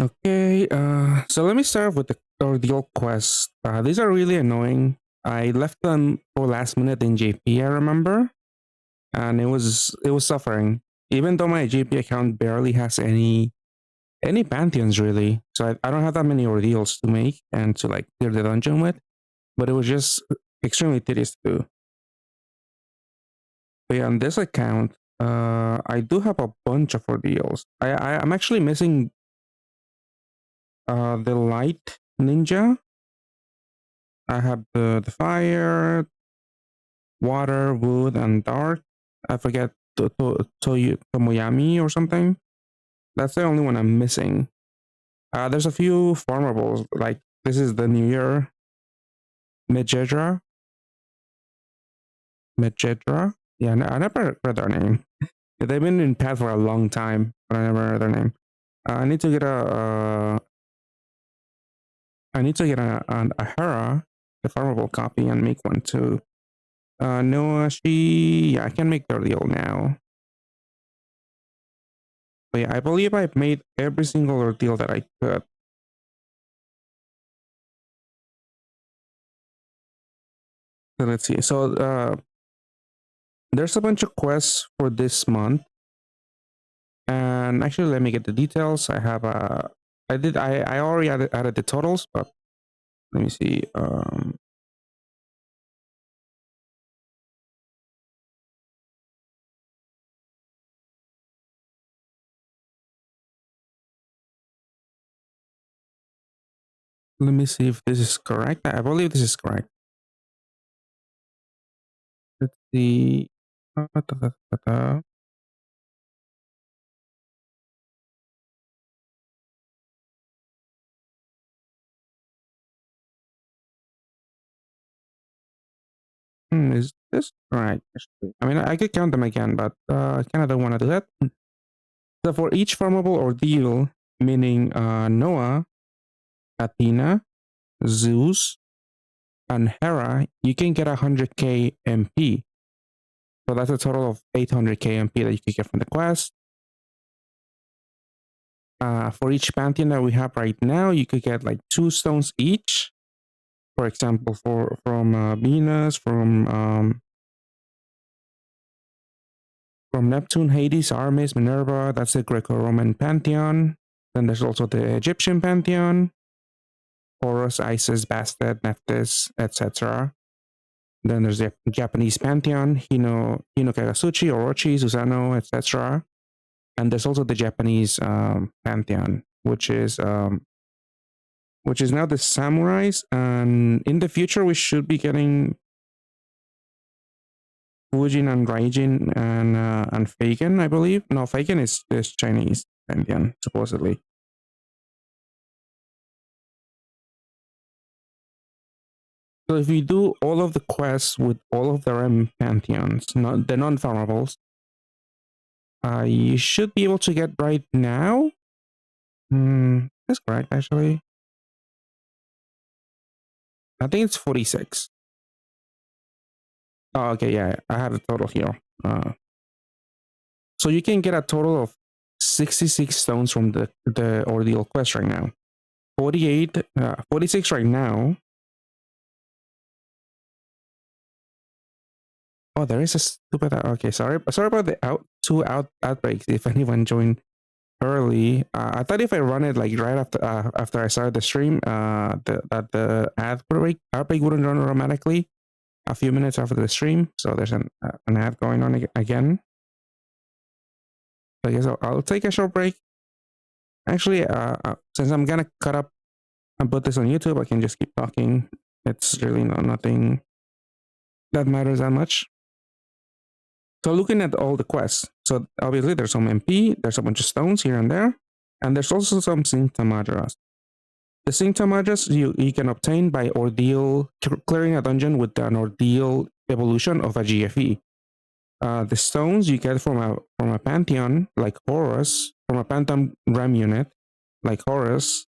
Okay, so let me start with the ordeal quest. These are really annoying. I left them for last minute in JP, I remember, and it was suffering. Even though my JP account barely has any pantheons really, so I don't have that many ordeals to make and to like clear the dungeon with. But it was just extremely tedious to do. But yeah, on this account, I do have a bunch of ordeals. I'm actually missing the light ninja. I have the fire, water, wood, and dark. I forget Tomoyami or something. That's the only one I'm missing. There's a few farmables, like this is the New Year Medjedra. Medjedra? Yeah, I never read their name. They've been in pad for a long time, but I never read their name. I need to get a Hera, the farmable copy, and make one too. Noah, yeah, I can make the deal now. But yeah, I believe I've made every single ordeal that I could. So let's see. So there's a bunch of quests for this month. And actually, let me get the details. I have I already added the totals, but let me see. Let me see if this is correct. I believe this is correct. Let's see. Is this right? Actually, I mean, I could count them again, but I kind of don't want to do that. So for each farmable ordeal, meaning Noah, Athena, Zeus, and Hera, you can get 100k MP. So that's a total of 800k MP that you can get from the quest. For each pantheon that we have right now, you could get like 2 stones each. For example, from Venus, from Neptune, Hades, Artemis, Minerva. That's the Greco-Roman pantheon. Then there's also the Egyptian pantheon, Horus, Isis, Bastet, Nephthys, etc. Then there's the Japanese pantheon, Kagasuchi, Orochi, Susanoo, etc. And there's also the Japanese pantheon, which is now the samurais. And in the future, we should be getting Fujin and Raijin and Fagin, I believe. No, Fagin is Chinese pantheon, supposedly. So if you do all of the quests with all of their pantheons, the non-farmables, you should be able to get right now. That's correct, actually. I think it's 46. Oh, okay, yeah, I have the total here. So you can get a total of 66 stones from the ordeal quest right now. 46 right now. Oh, there is a stupid. Okay, sorry about the outbreaks. If anyone joined early, I thought if I run it like right after I started the stream, that the outbreak wouldn't run automatically a few minutes after the stream. So there's an ad going on again. So I guess I'll take a short break. Actually, since I'm gonna cut up and put this on YouTube, I can just keep talking. It's really nothing that matters that much. So looking at all the quests, so obviously there's some MP, there's a bunch of stones here and there, and there's also some Synctamadras. The Synctamadras you can obtain by clearing a dungeon with an ordeal evolution of a GFE. The stones you get from a pantheon like Horus, from a pantheon rem unit like Horus,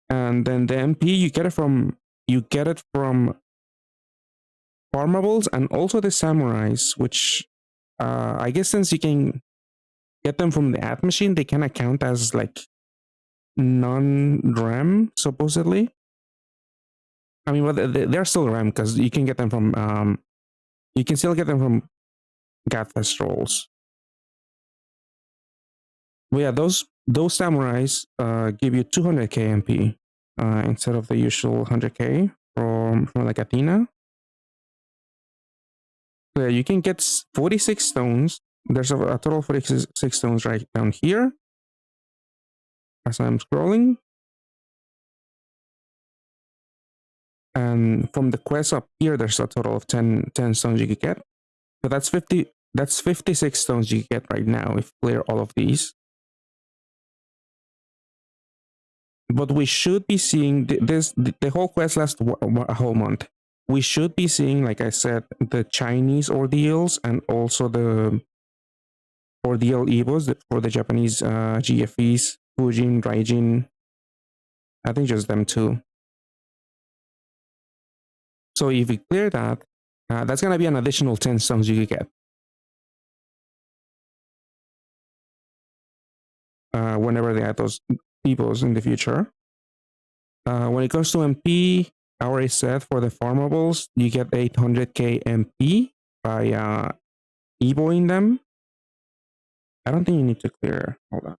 and then the MP you get it from farmables and also the samurais, which I guess since you can get them from the ad machine, they kind of count as like non-RAM supposedly. I mean, well, they're still RAM because you can get them from you can still get them from Gatfest rolls. But yeah, those samurais give you 200k MP instead of the usual 100k from like Athena. So yeah, you can get 46 stones. There's a total of 46 stones right down here as I'm scrolling. And from the quest up here, there's a total of 10 stones you could get. So that's 56 stones you get right now if you clear all of these. But we should be seeing the whole quest lasts a whole month. We should be seeing, like I said, the Chinese ordeals and also the ordeal evos for the Japanese GFEs, Fujin, Raijin. I think just them two. So if we clear that, that's going to be an additional 10 stones you could get. Whenever they add those evos in the future. When it comes to MP, I already said for the farmables, you get 800k MP by evoing them. I don't think you need to clear. Hold on.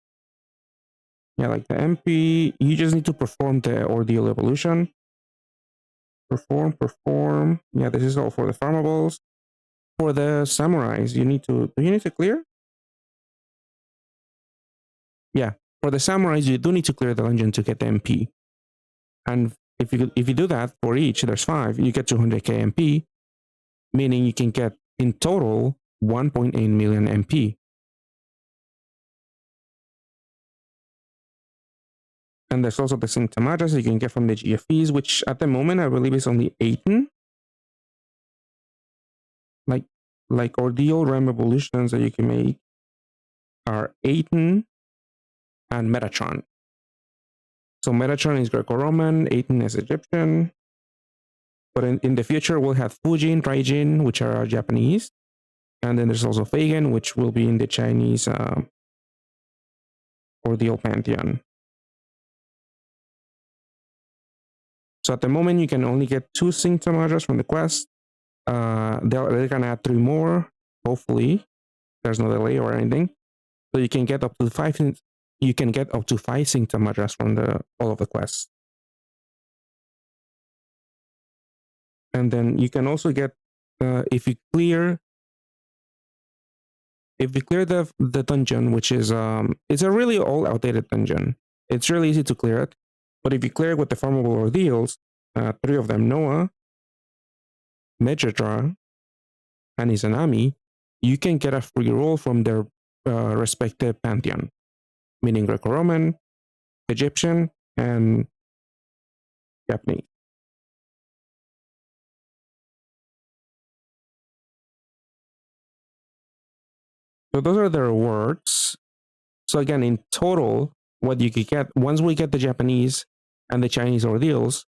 Yeah, like the MP, you just need to perform the ordeal evolution. Perform. Yeah, this is all for the farmables. For the samurais, do you need to clear? Yeah, for the samurais, you do need to clear the dungeon to get the MP. And if you do that for each, there's 5, you get 200k MP, meaning you can get in total 1.8 million MP. And there's also the symptomatas you can get from the GFEs, which at the moment I believe is only 18. Like ordeal RAM evolutions that you can make are 18 and Metatron. So Metatron is Greco-Roman, 18 is Egyptian. But in the future, we'll have Fujin, Raijin, which are Japanese. And then there's also Fagan, which will be in the Chinese ordeal pantheon. So at the moment, you can only get 2 symptomatas from the quest. They're going to add 3 more, hopefully. There's no delay or anything. So you can get up to 5. You can get up to 5 symptomatas from all of the quests. And then you can also get if you clear the dungeon, which is it's a really old outdated dungeon. It's really easy to clear it, but if you clear it with the farmable ordeals, 3 of them, Noah, Megadra, and Izanami, you can get a free roll from their respective pantheon, meaning Greco-Roman, Egyptian, and Japanese. So those are the rewards. So again, in total, what you could get once we get the Japanese and the Chinese ordeals,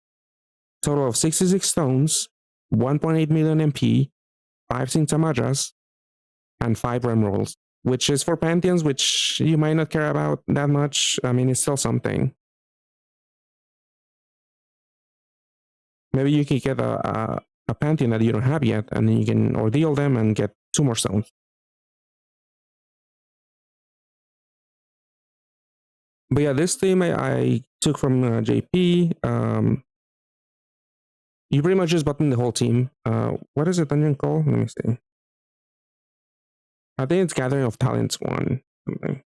total of 66 stones, 1.8 million MP, 5 symptomatas, and 5 rem rolls, which is for pantheons, which you might not care about that much. I mean, it's still something. Maybe you can get a pantheon that you don't have yet, and then you can ordeal them and get 2 more stones. But yeah, this theme I took from JP. You pretty much just button the whole team. What is the dungeon called? Let me see. I think it's Gathering of Talents 1. Something.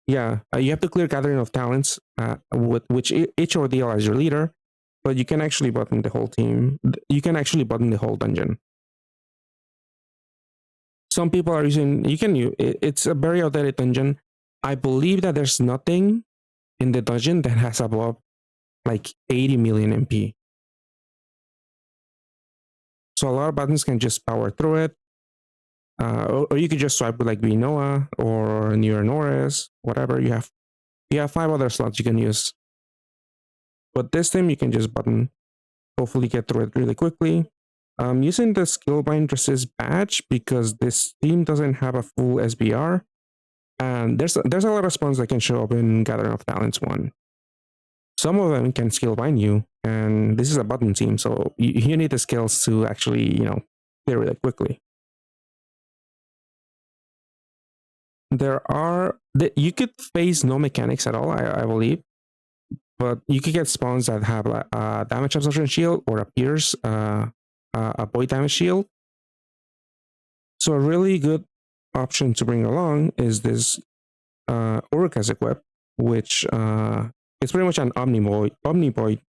Yeah, you have to clear Gathering of Talents, with which each ordeal as your leader, but you can actually button the whole team. You can actually button the whole dungeon. Some people are using, it's a very outdated dungeon. I believe that there's nothing in the dungeon that has above like 80 million MP. So a lot of buttons can just power through it. Or you could just swipe with like Noah or Near Norris, whatever you have. You have 5 other slots you can use. But this time you can just button, hopefully get through it really quickly. I'm using the Skillbind Resist badge because this team doesn't have a full SBR. And there's a lot of spawns that can show up in Gathering of Talents 1. some of them can skill bind you, and this is a button team, so you need the skills to actually, clear it quickly. You could face no mechanics at all, I believe, but you could get spawns that have a damage absorption shield or a pierce, a void damage shield. So a really good option to bring along is this Orcas equip, which is pretty much an omnivoid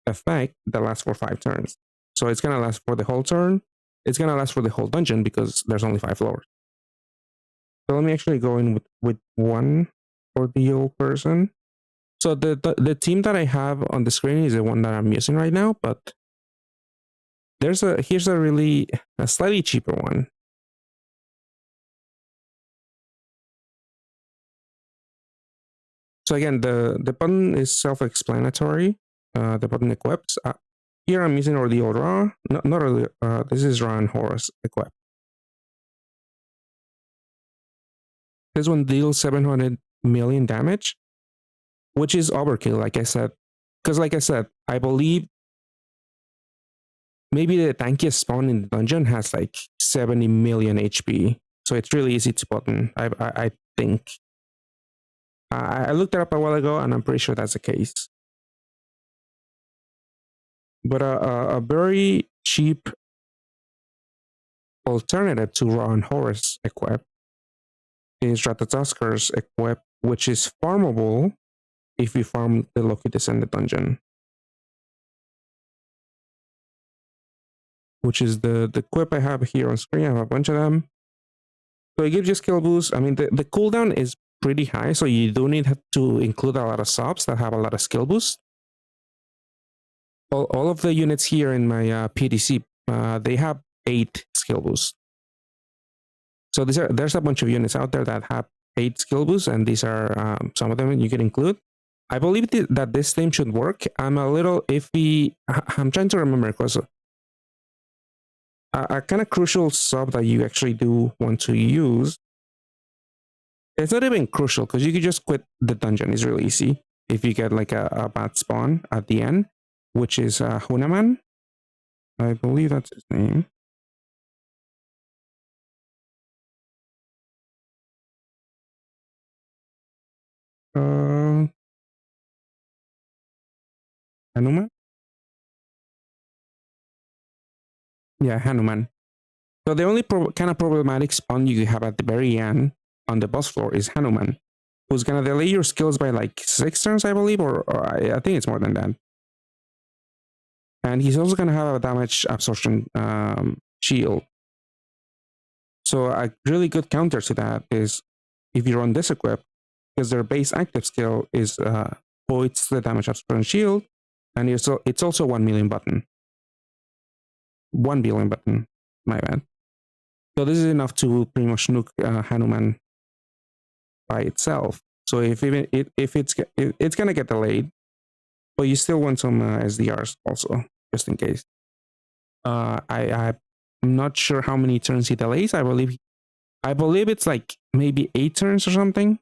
effect that lasts for 5 turns. So it's gonna last for the whole turn. It's gonna last for the whole dungeon because there's only 5 floors. So let me actually go in with one ordeal person. So the team that I have on the screen is the one that I'm using right now, but here's a slightly cheaper one. So again, the button is self-explanatory. The button equips. Here I'm using ordeal raw. Not ordeal. This is raw and Horus equip. This one deals 700 million damage, which is overkill, like I said. Because like I said, I believe maybe the tankiest spawn in the dungeon has like 70 million HP. So it's really easy to button, I think. I looked it up a while ago, and I'm pretty sure that's the case. But a very cheap alternative to Raw and Horus equip is Ratataskar's equip, which is farmable if you farm the Loki Descended dungeon. Which is the equip I have here on screen. I have a bunch of them. So it gives you skill boost. I mean, the cooldown is pretty high, so you do need to include a lot of subs that have a lot of skill boost. All of the units here in my PDC, they have 8 skill boosts. So there's a bunch of units out there that have 8 skill boosts, and these are some of them you can include. I believe that this theme should work. I'm a little iffy. I'm trying to remember because a kind of crucial sub that you actually do want to use. It's not even crucial because you can just quit the dungeon. It's really easy if you get like a bad spawn at the end, which is Hunaman. I believe that's his name. Hanuman? Yeah, Hanuman. So the only kind of problematic spawn you have at the very end on the boss floor is Hanuman, who's gonna delay your skills by like 6 turns, I believe, or I think it's more than that. And he's also gonna have a damage absorption shield. So a really good counter to that is if you run this equip, because their base active skill is voids the damage absorption shield, and it's also 1 million button. 1 billion button, my bad. So this is enough to pretty much nuke Hanuman by itself. So if it's gonna get delayed, but you still want some SDRs also, just in case. I'm not sure how many turns he delays. I believe it's like maybe 8 turns or something.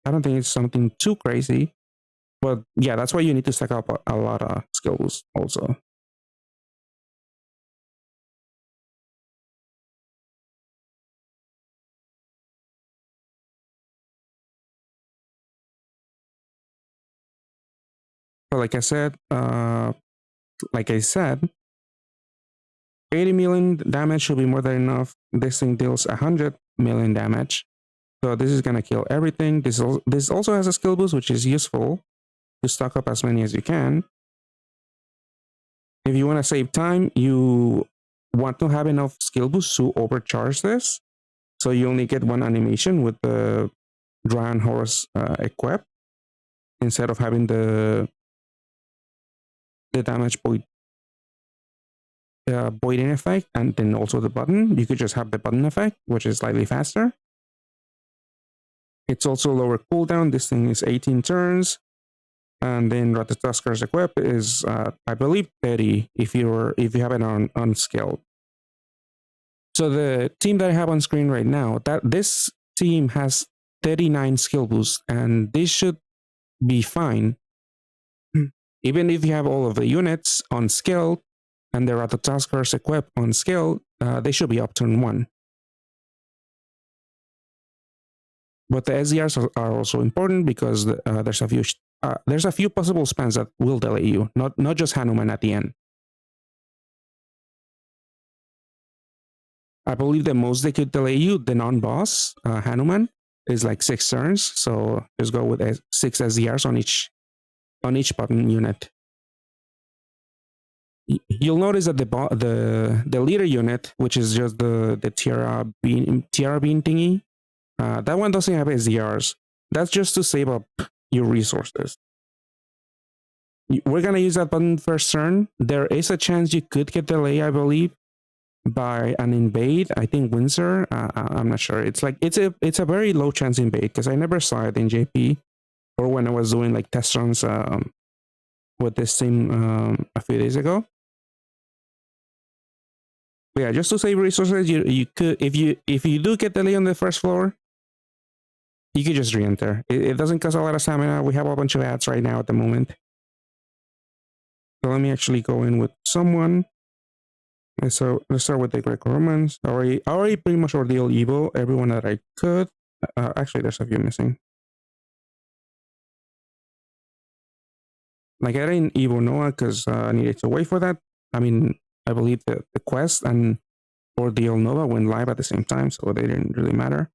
I don't think it's something too crazy, but yeah, that's why you need to stack up a lot of skills also. But like I said, 80 million damage should be more than enough. This thing deals 100 million damage. So this is gonna kill everything. This also has a skill boost, which is useful to stock up as many as you can. If you want to save time, you want to have enough skill boosts to overcharge this. So you only get 1 animation with the Dry Horse equip instead of having the damage voiding effect and then also the button. You could just have the button effect, which is slightly faster. It's also lower cooldown. This thing is 18 turns. And then Ratataskar's equip is, I believe, 30 if you have it on unskilled. So the team that I have on screen right now, this team has 39 skill boosts, and this should be fine Even if you have all of the units on skill and there are the taskers equipped on skill, they should be up turn 1. But the SDRs are also important because there's a few possible spans that will delay you, not just Hanuman at the end. I believe the most they could delay you, the non-boss Hanuman, is like 6 turns. So just go with 6 SDRs on each button unit. You'll notice that the leader unit, which is just the tiara bean thingy, that one doesn't have SDRs. That's just to save up your resources. We're gonna use that button first turn. There is a chance you could get delay, I believe, by an invade. I think Windsor. I'm not sure. It's a very low chance invade because I never saw it in JP or when I was doing like test runs with this team a few days ago. But yeah, just to save resources, you could if you do get delay on the first floor, you could just re-enter. It doesn't cost a lot of stamina. We have a bunch of ads right now at the moment. So let me actually go in with someone. And so let's start with the Greco-Romans. I already pretty much ordeal Evo everyone that I could. Actually, there's a few missing. Like I didn't Evo Noah because I needed to wait for that. I mean, I believe the quest and ordeal Nova went live at the same time, so they didn't really matter.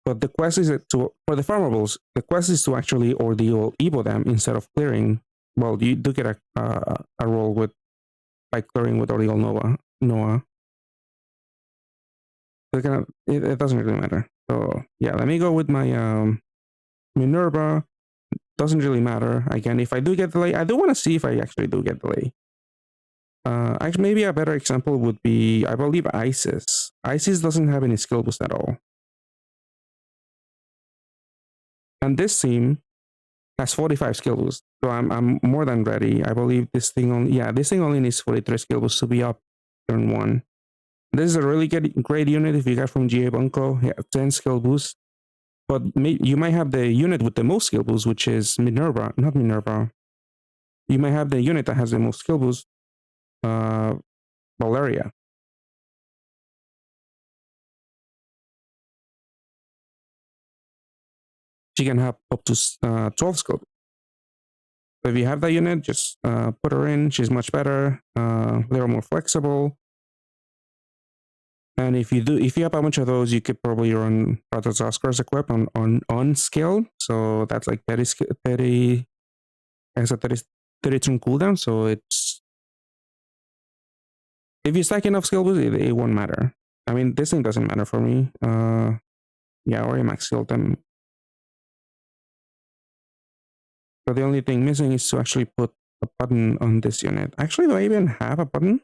But the quest is for the farmables. The quest is to actually ordeal Evo them instead of clearing. Well, you do get a roll with by clearing with ordeal Noah. So it doesn't really matter. So yeah, let me go with my Minerva. Doesn't really matter. Again, if I do get delay, I do want to see if I actually do get delay. Actually, maybe a better example would be, I believe, Isis. Isis doesn't have any skill boost at all. And this team has 45 skill boost. So I'm more than ready. I believe this thing only needs 43 skill boost to be up turn 1. This is a really great unit if you got from GA Bunko. Yeah, 10 skill boost. But you might have the unit with the most skill boost, which is Minerva, not Minerva. You might have the unit that has the most skill boost, Valeria. She can have up to 12 skill. So if you have that unit, just put her in. She's much better. They're more flexible. And if you have a bunch of those, you could probably run Protoss Oscars equip on skill. So that's like 30 as a 30 turn cooldown. So it's if you stack enough skill boost, it won't matter. I mean, this thing doesn't matter for me. Yeah, I already max skilled them. So the only thing missing is to actually put a button on this unit. Actually, do I even have a button?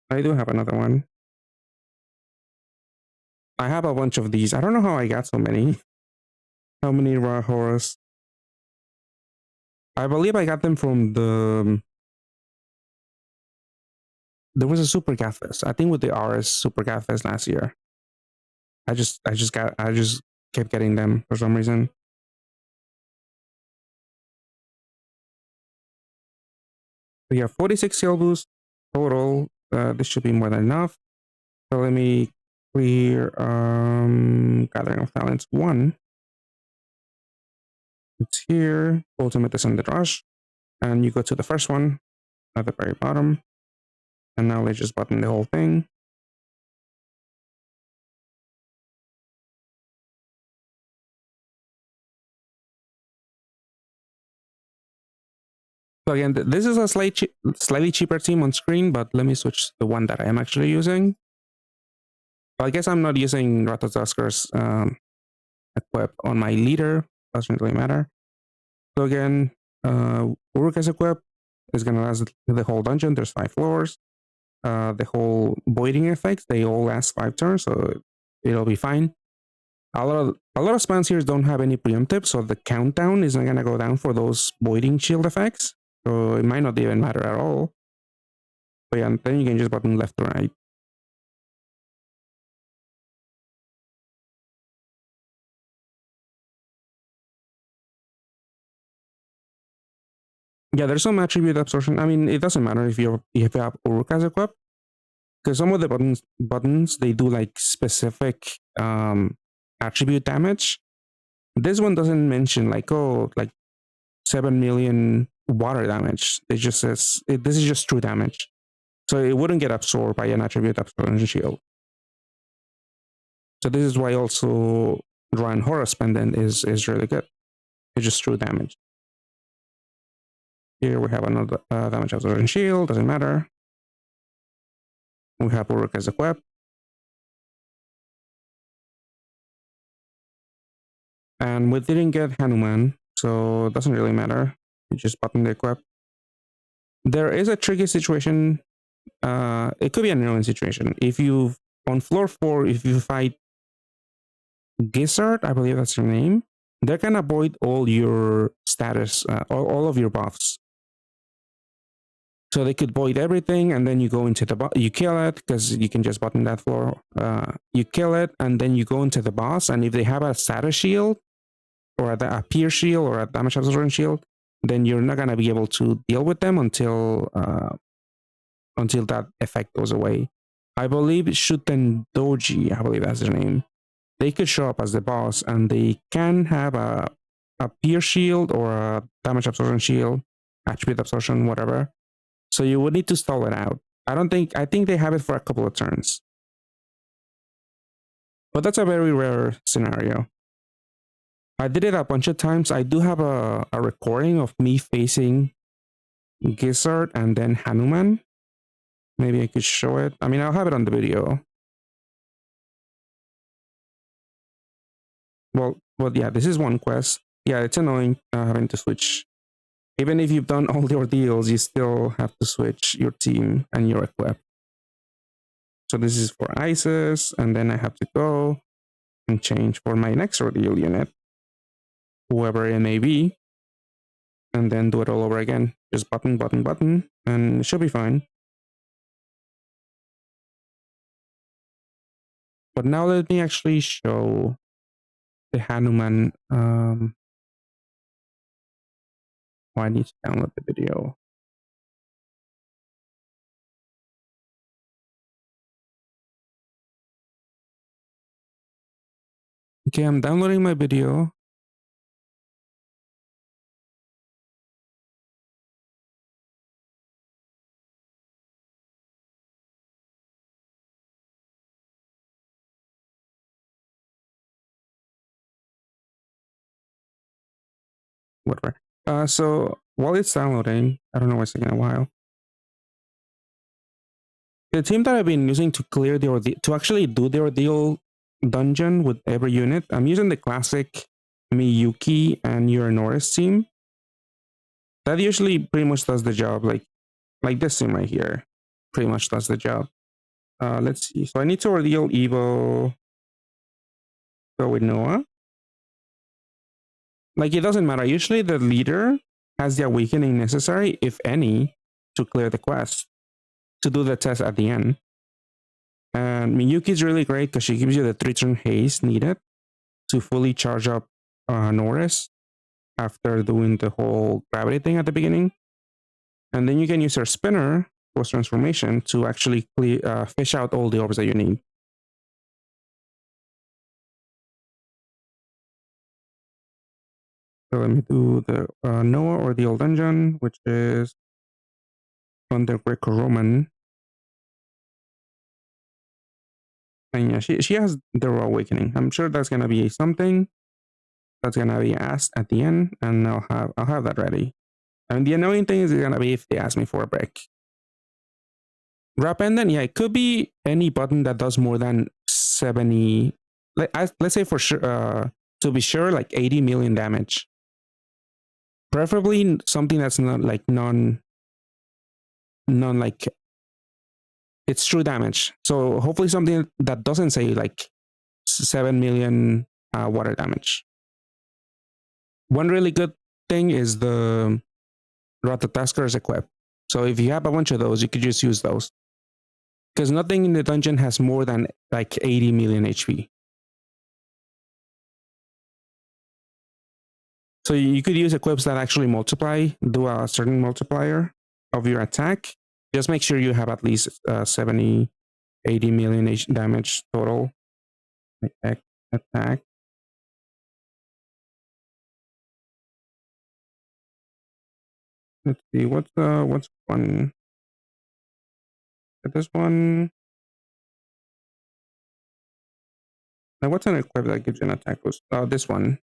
I do have another one. I have a bunch of these. I don't know how I got so many. How many raw horrors? I believe I got them from there was a Super Cat Fest. I think with the RS Super Cat Fest last year. I just kept getting them for some reason. We have 46 skill boost total. This should be more than enough. So let me clear Gathering of Talents 1. It's here. Ultimate Ascended Rush. And you go to the first one at the very bottom. And now let's just button the whole thing. So again, this is a slightly cheaper team on screen, but let me switch to the one that I am actually using. So I guess I'm not using Ratatoskers equip on my leader. Doesn't really matter. So again, Uruka's equip is going to last the whole dungeon. There's 5 floors. The whole voiding effects, they all last 5 turns, so it'll be fine. A lot of spans here don't have any preemptive, so the countdown isn't going to go down for those voiding shield effects. So it might not even matter at all. But yeah, then you can just button left to right. Yeah, there's some attribute absorption. I mean, it doesn't matter if you have Uruk as equipped, because some of the buttons they do like specific attribute damage. This one doesn't mention like, oh, like 7 million water damage. It just says this is just true damage, so it wouldn't get absorbed by an attribute absorption shield. So this is why also Ryan Horus Pendant is really good. It's just true damage. Here we have another damage absorption shield. Doesn't matter. We have Uruk as equipped. And we didn't get Hanuman, so it doesn't really matter. You just button the equip. There is a tricky situation. It could be an annoying situation. If you on floor 4, if you fight Gizzard, I believe that's her name, they can avoid all your status, all of your buffs. So they could void everything, and then you go into the you kill it because you can just button that floor. You kill it, and then you go into the boss. And if they have a status shield, or a peer shield, or a damage absorption shield, then you're not gonna be able to deal with them until that effect goes away. I believe Shuten Doji, I believe that's their name. They could show up as the boss, and they can have a peer shield or a damage absorption shield, attribute absorption, whatever. So you would need to stall it out. I think they have it for a couple of turns. But that's a very rare scenario. I did it a bunch of times. I do have a recording of me facing Gizzard and then Hanuman. Maybe I could show it. I mean, I'll have it on the video. Well, yeah, this is one quest. Yeah, it's annoying having to switch. Even if you've done all the ordeals, you still have to switch your team and your equip. So this is for Isis, and then I have to go and change for my next ordeal unit, whoever it may be, and then do it all over again. Just button, button, button, and it should be fine. But now let me actually show the Hanuman. I need to download the video. Okay, I'm downloading my video. Whatever. So while it's downloading, I don't know why it's taking a while. The team that I've been using to clear the ordeal, to actually do the ordeal dungeon with every unit, I'm using the classic Miyuki and Uranoris team. That usually pretty much does the job, like this team right here, pretty much does the job. Let's see. So I need to ordeal Evo. Go with Noah. Like, it doesn't matter. Usually the leader has the awakening necessary, if any, to clear the quest, to do the test at the end. And Miyuki is really great because she gives you the 3-turn haste needed to fully charge up Norris after doing the whole gravity thing at the beginning. And then you can use her spinner post transformation to actually fish out all the orbs that you need. So let me do the Noah ordeal dungeon, which is under Greco-Roman. And yeah, she has the raw awakening. I'm sure that's gonna be something that's gonna be asked at the end, and I'll have that ready. And the annoying thing is gonna be if they ask me for a break. Wrap pendant, yeah, it could be any button that does more than 70. Let's say for sure, to be sure, like 80 million damage. Preferably something that's not like non like it's true damage. So hopefully something that doesn't say like 7 million water damage. One really good thing is the Rattatasker's equip. So if you have a bunch of those, you could just use those. Because nothing in the dungeon has more than like 80 million HP. So you could use equips that actually multiply, do a certain multiplier of your attack. Just make sure you have at least 70, 80 million damage total. Like attack. Let's see, what's one? This one. Now, what's an equip that gives you an attack boost? Oh, this one.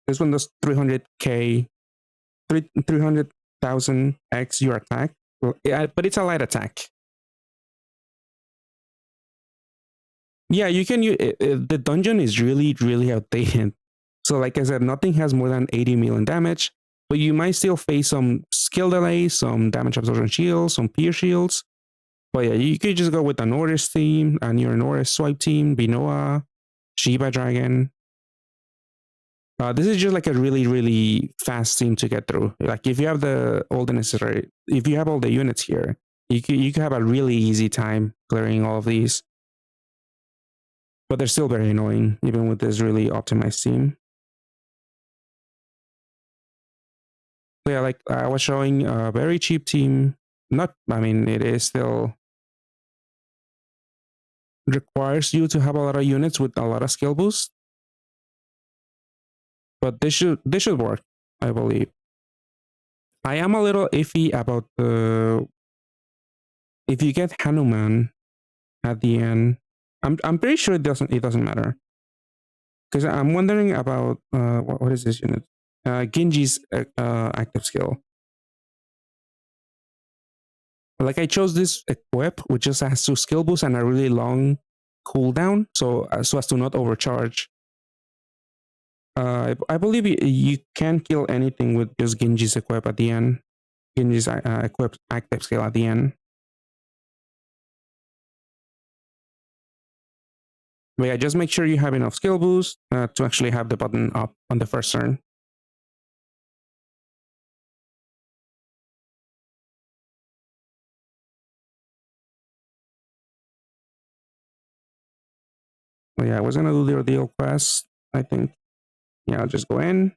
This one does 300k, 300,000 x your attack. Well, yeah, but it's a light attack. Yeah, you can use the dungeon is really, really outdated. So, like I said, nothing has more than 80 million damage, but you might still face some skill delays, some damage absorption shields, some peer shields. But yeah, you could just go with the Norris team and your Norris swipe team, Binoa, Shiba Dragon. This is just like a really, really fast team to get through. Like if you have all the necessary, if you have all the units here, you could have a really easy time clearing all of these. But they're still very annoying, even with this really optimized team. So yeah, like I was showing a very cheap team. Not, I mean, it is still requires you to have a lot of units with a lot of skill boost. But this should work, I believe. I am a little iffy about the if you get Hanuman at the end. I'm pretty sure it doesn't matter because I'm wondering about what is this unit? Genji's active skill. Like I chose this equip, which just has 2 skill boosts and a really long cooldown, so as to not overcharge. I believe you can kill anything with just Genji's equip at the end. Genji's equip active skill at the end. But yeah, just make sure you have enough skill boost to actually have the button up on the first turn. But yeah, I was gonna do the ordeal quest, I think. Yeah, I'll just go in.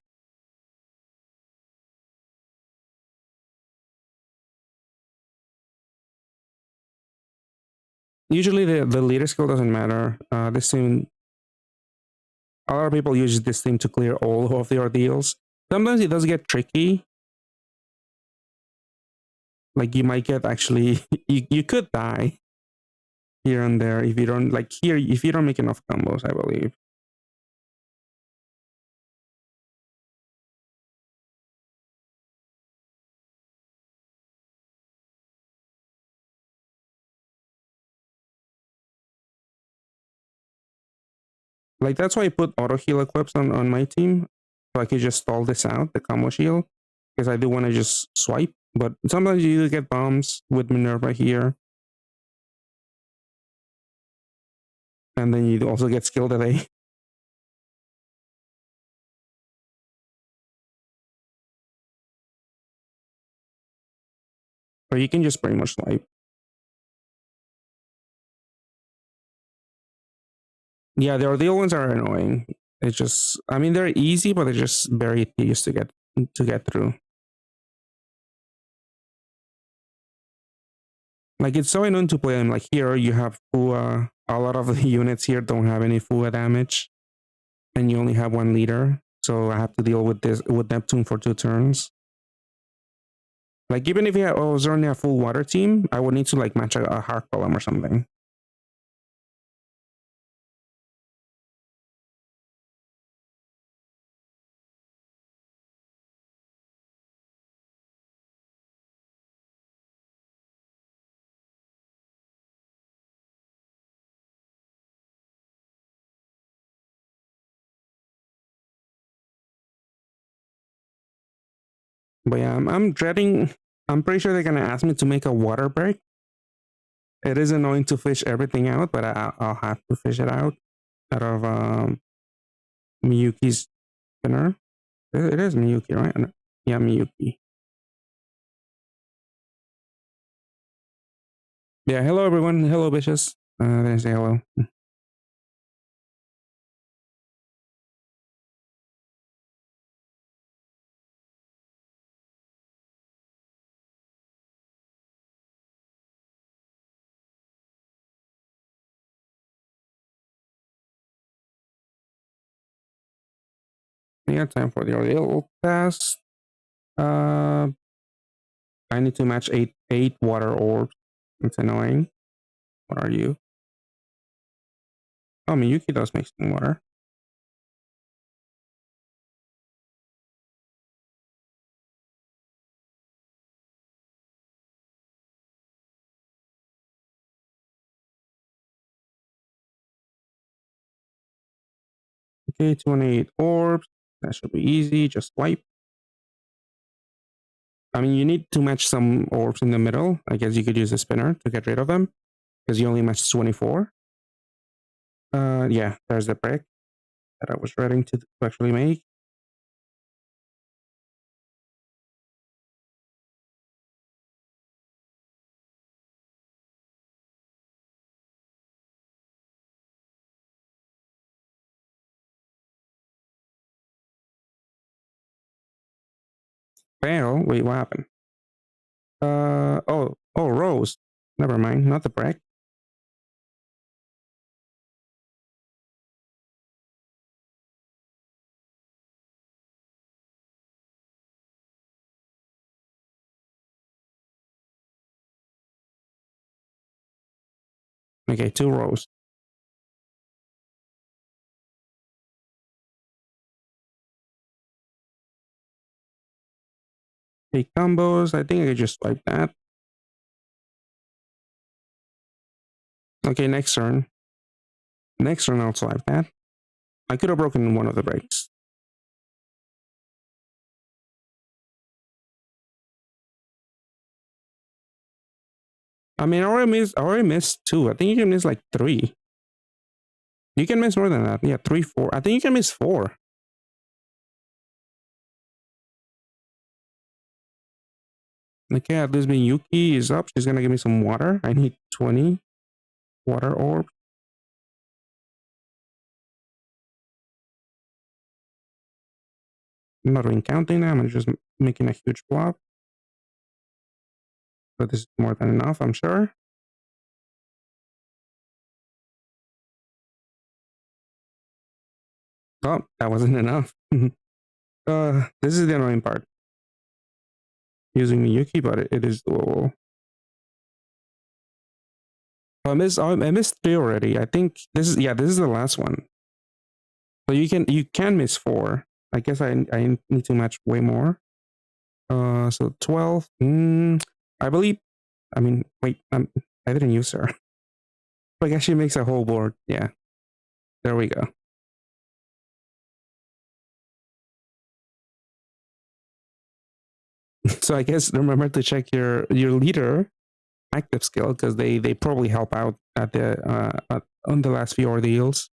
Usually the leader skill doesn't matter. This team, a lot of people use this team to clear all of the ordeals. Sometimes it does get tricky. Like you might get actually, you could die here and there if you don't like here if you don't make enough combos, I believe. Like that's why I put auto heal equips on my team, so I could just stall this out, the combo shield, because I do want to just swipe. But sometimes you do get bombs with Minerva here, and then you also get skill delay. Or you can just pretty much swipe. Yeah, the ordeal ones are annoying. It's just, I mean, they're easy, but they're just very tedious to get through. Like it's so annoying to play them. Like here, you have Fua. A lot of the units here don't have any Fua damage, and you only have one leader. So I have to deal with this with Neptune for 2 turns. Like even if I was running a full water team, I would need to like match a heart column or something. But yeah, I'm dreading. I'm pretty sure they're gonna ask me to make a water break. It is annoying to fish everything out, but I'll have to fish it out of Miyuki's spinner. It is Miyuki, right? Yeah, Miyuki. Yeah, hello everyone. Hello bitches. They say hello. Yeah, time for the ordeal test. Uh, I need to match eight water orbs. It's annoying. What are you? Oh, Miyuki does make some water. Okay, 28 orbs. That should be easy. Just wipe. I mean, you need to match some orbs in the middle. I guess you could use a spinner to get rid of them because you only matched 24. Yeah, there's the brick that I was ready to actually make. Fail. Wait, what happened? Oh, Rose. Never mind, not the brick. Okay, 2 rows. Eight combos. I think I could just swipe that. Okay, next turn. Next turn, I'll swipe that. I could have broken one of the breaks. I mean, I already missed 2. I think you can miss like 3. You can miss more than that. Yeah, 3, 4. I think you can miss 4. Okay, at least Miyuki is up. She's gonna give me some water. I need 20 water orbs. I'm not even counting them. I'm just making a huge blob. But this is more than enough, I'm sure. Oh, that wasn't enough. This is the annoying part. Using Miyuki, but it is doable. I missed 3 already. I think this is the last one. So you can miss 4. I guess I need to match way more. So 12. I believe. I mean, wait. I didn't use her. I guess she makes a whole board. Yeah, there we go. So I guess remember to check your leader active skill because they probably help out at the on the last few ordeals.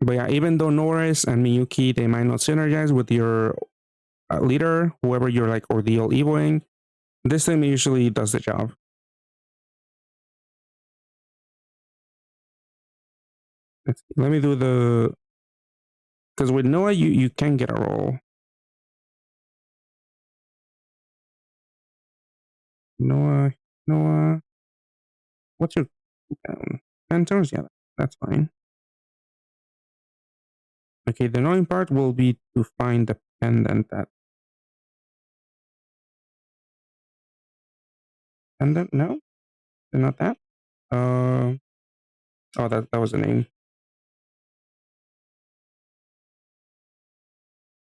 But yeah, even though Norris and Miyuki they might not synergize with your leader, whoever you're like ordeal evoing, this thing usually does the job. Let me do the because with Noah you can get a roll. Noah, what's your cooldown? 10 turns? Yeah, that's fine. Okay, the annoying part will be to find the pendant that pendant. No, not that. Oh, that was the name.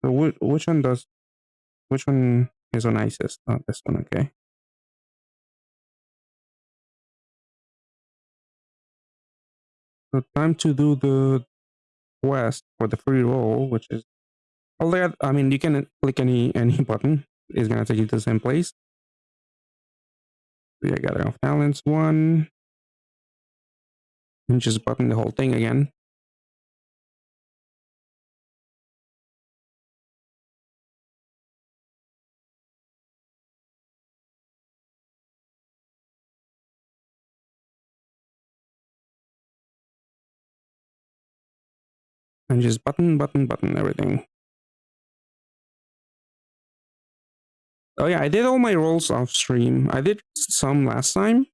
So which one does? Which one is on ISIS? Not this one. Okay. So time to do the quest for the free roll, which is I mean, you can click any button. It's gonna take you to the same place. So yeah, gather of talents 1, and just button the whole thing again. And just button everything. Oh yeah, I did all my rolls off stream. I did some last time,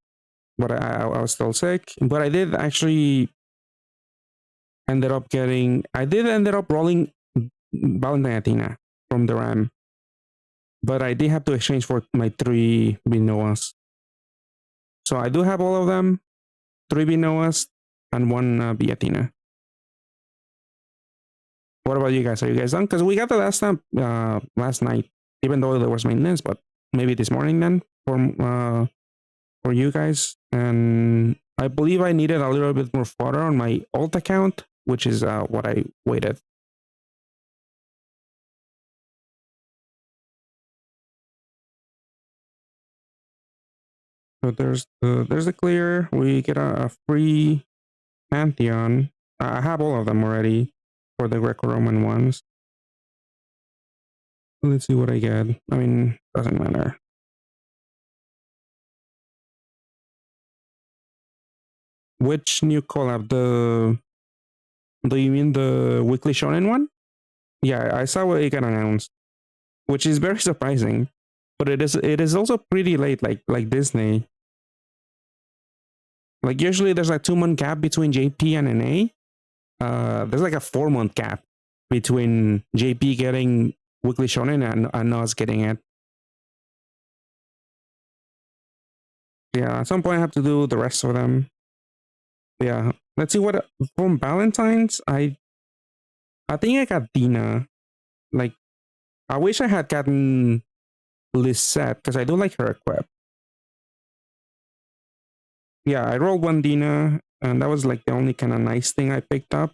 but I was still sick. But I did actually ended up getting. I did ended up rolling Valentine Athena from the RAM, but I did have to exchange for my three Binoas. So I do have all of them, three Binoas and one Athena. What about you guys? Are you guys done? Because we got the last time last night, even though there was maintenance, but maybe this morning then for you guys. And I believe I needed a little bit more fodder on my alt account, which is what I waited. So there's the clear. We get a free Pantheon. I have all of them already for the Greco-Roman ones. Let's see what I get. I mean, doesn't matter. Which new collab? Do you mean the Weekly Shonen one? Yeah, I saw what it got announced, which is very surprising. But it is also pretty late, like Disney. Like usually there's a 2 month gap between JP and NA. There's like a 4 month gap between JP getting Weekly Shonen and us getting it. Yeah, at some point I have to do the rest of them. Yeah, let's see what from Valentine's. I think I got Dina. Like I wish I had gotten Lisette because I do like her equip. Yeah, I rolled one Dina, and that was like the only kind of nice thing I picked up.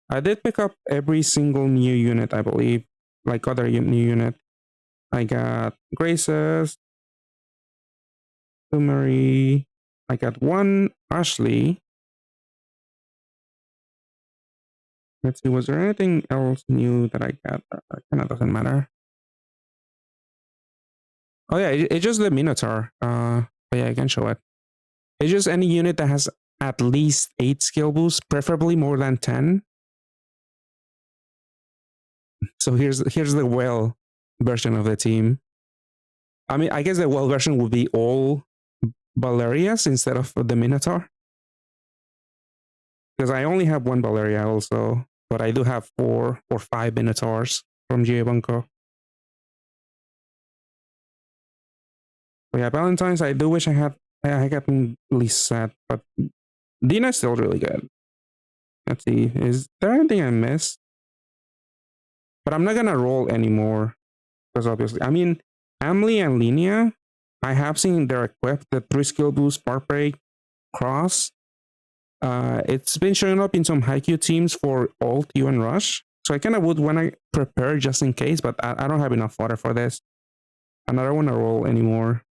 I did pick up every single new unit, I believe, like other new unit. I got Graces, Marie. I got one Ashley. Let's see, was there anything else new that I got? That kind of doesn't matter. Oh yeah, it's just the Minotaur. But yeah, I can show it. It's just any unit that has at least 8 skill boosts, preferably more than 10. So here's the well version of the team. I mean, I guess the well version would be all Valerias instead of the Minotaur. Because I only have one Valeria also, but I do have 4 or 5 Minotaurs from GA Bunko. But yeah, Valentine's, I do wish I gotten Lisette, but Dina's still really good. Let's see, is there anything I missed? But I'm not gonna roll anymore because obviously, I mean, Amli and Linnea, I have seen their equipped the 3 skill boost, spark break, cross. It's been showing up in some Haikyuu teams for alt, U, and rush. So I kind of would want to prepare just in case, but I don't have enough water for this. And I don't want to roll anymore.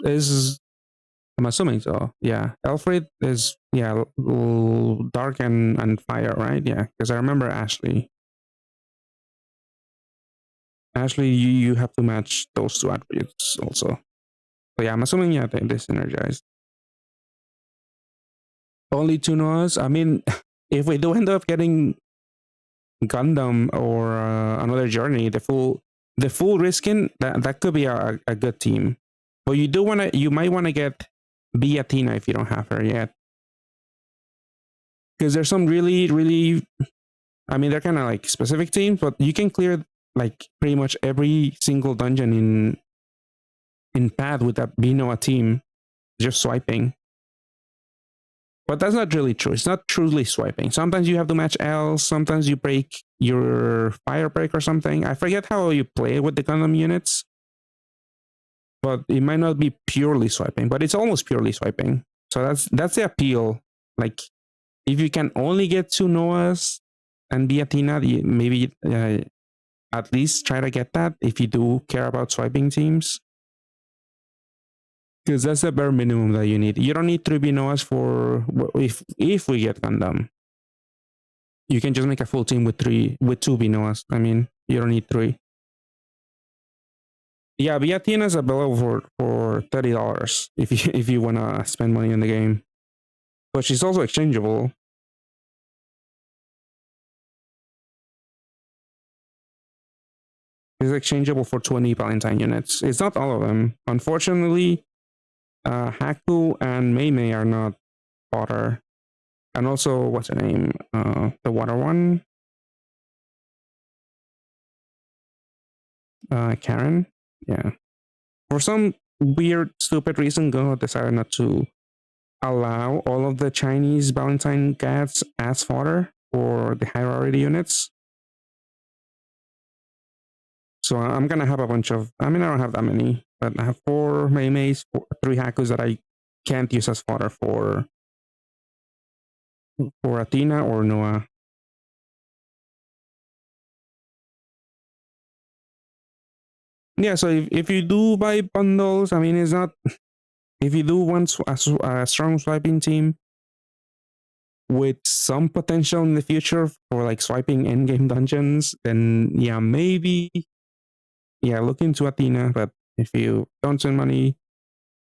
Is I'm assuming so. Yeah, Alfred is dark and fire, right? Yeah, because I remember Ashley. Ashley, you have to match those 2 attributes also. So yeah, I'm assuming they synergized. Only 2 Noahs. I mean, if we do end up getting Gundam or another journey, the full risking that could be a good team. But you might want to get B Athena if you don't have her yet, because there's some really, I mean, they're kind of like specific teams, but you can clear like pretty much every single dungeon in Path with that Binoa team just swiping. But that's not really true. It's not truly swiping. Sometimes you have to match L. Sometimes you break your fire break or something. I forget how you play with the Gundam units, but it might not be purely swiping, but it's almost purely swiping. So that's the appeal. Like if you can only get 2 Noahs and be Athena, maybe at least try to get that if you do care about swiping teams. Because that's the bare minimum that you need. You don't need 3 Binoas for if we get Gundam. You can just make a full team with 2 Binoas. I mean, you don't need 3. Yeah, Viatina is available for $30 if you wanna spend money on the game. but she's also exchangeable. She's exchangeable for 20 Valentine units. It's not all of them. Unfortunately, Haku and Mei Mei are not fodder. And also, what's her name? The water one? Karen? Yeah. For some weird, stupid reason, Go decided not to allow all of the Chinese Valentine cats as fodder for the hierarchy units. So I'm gonna have a bunch of. I mean, I don't have that many, but I have 4 Mei Meis, 3 Hakus that I can't use as fodder for Athena or Noah. Yeah, so if you do buy bundles, I mean, it's not. If you do want a strong swiping team with some potential in the future for like swiping in-game dungeons, then yeah, maybe look into Athena. But if you don't spend money,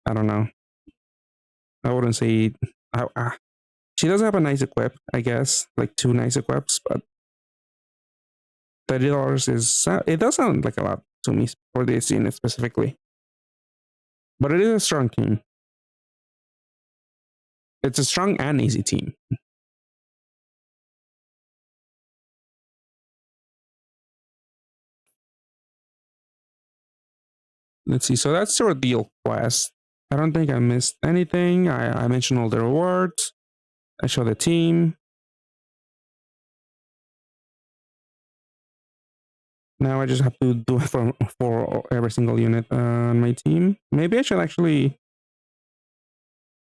I don't know. I wouldn't say. She does have a nice equip, I guess, like 2 nice equips, but $30 is it does sound like a lot to me for this unit specifically. But it is a strong team. It's a strong and easy team. Let's see. So that's the ordeal quest. I don't think I missed anything. I mentioned all the rewards. I show the team. Now I just have to do it for every single unit on my team. Maybe I should actually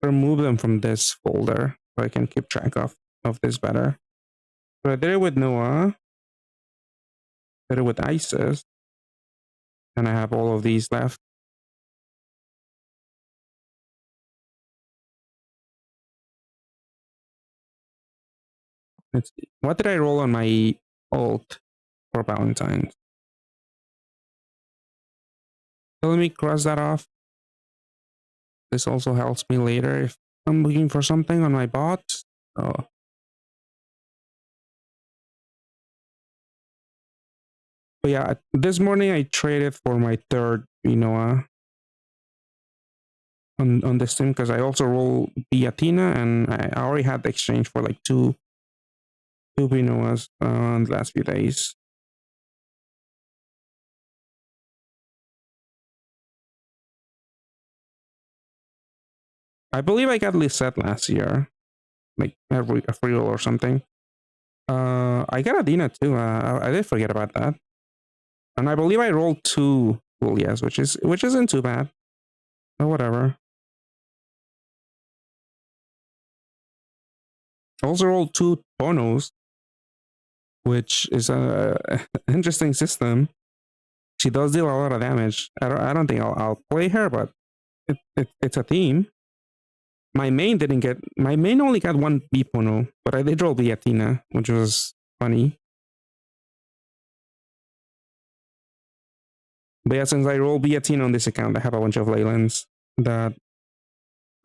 remove them from this folder so I can keep track of this better. So I did it with Noah. Did it with Isis. And I have all of these left. Let's see. What did I roll on my ult for Valentine's? So let me cross that off. This also helps me later if I'm looking for something on my bot. Oh. But yeah, this morning I traded for my third Binoa on this team because I also roll the Athena and I already had the exchange for like two Binoas on the last few days. I believe I got Lisette last year, like a free roll or something. I got Athena too. I did forget about that. And I believe I rolled 2 Julias, which isn't too bad. But whatever. I also rolled 2 Bonos, which is a interesting system. She does deal a lot of damage. I don't think I'll play her, but it's a theme. My main only got 1 Bipono, but I did roll the Athena, which was funny. But yeah, since I roll Athena on this account, I have a bunch of Leylands that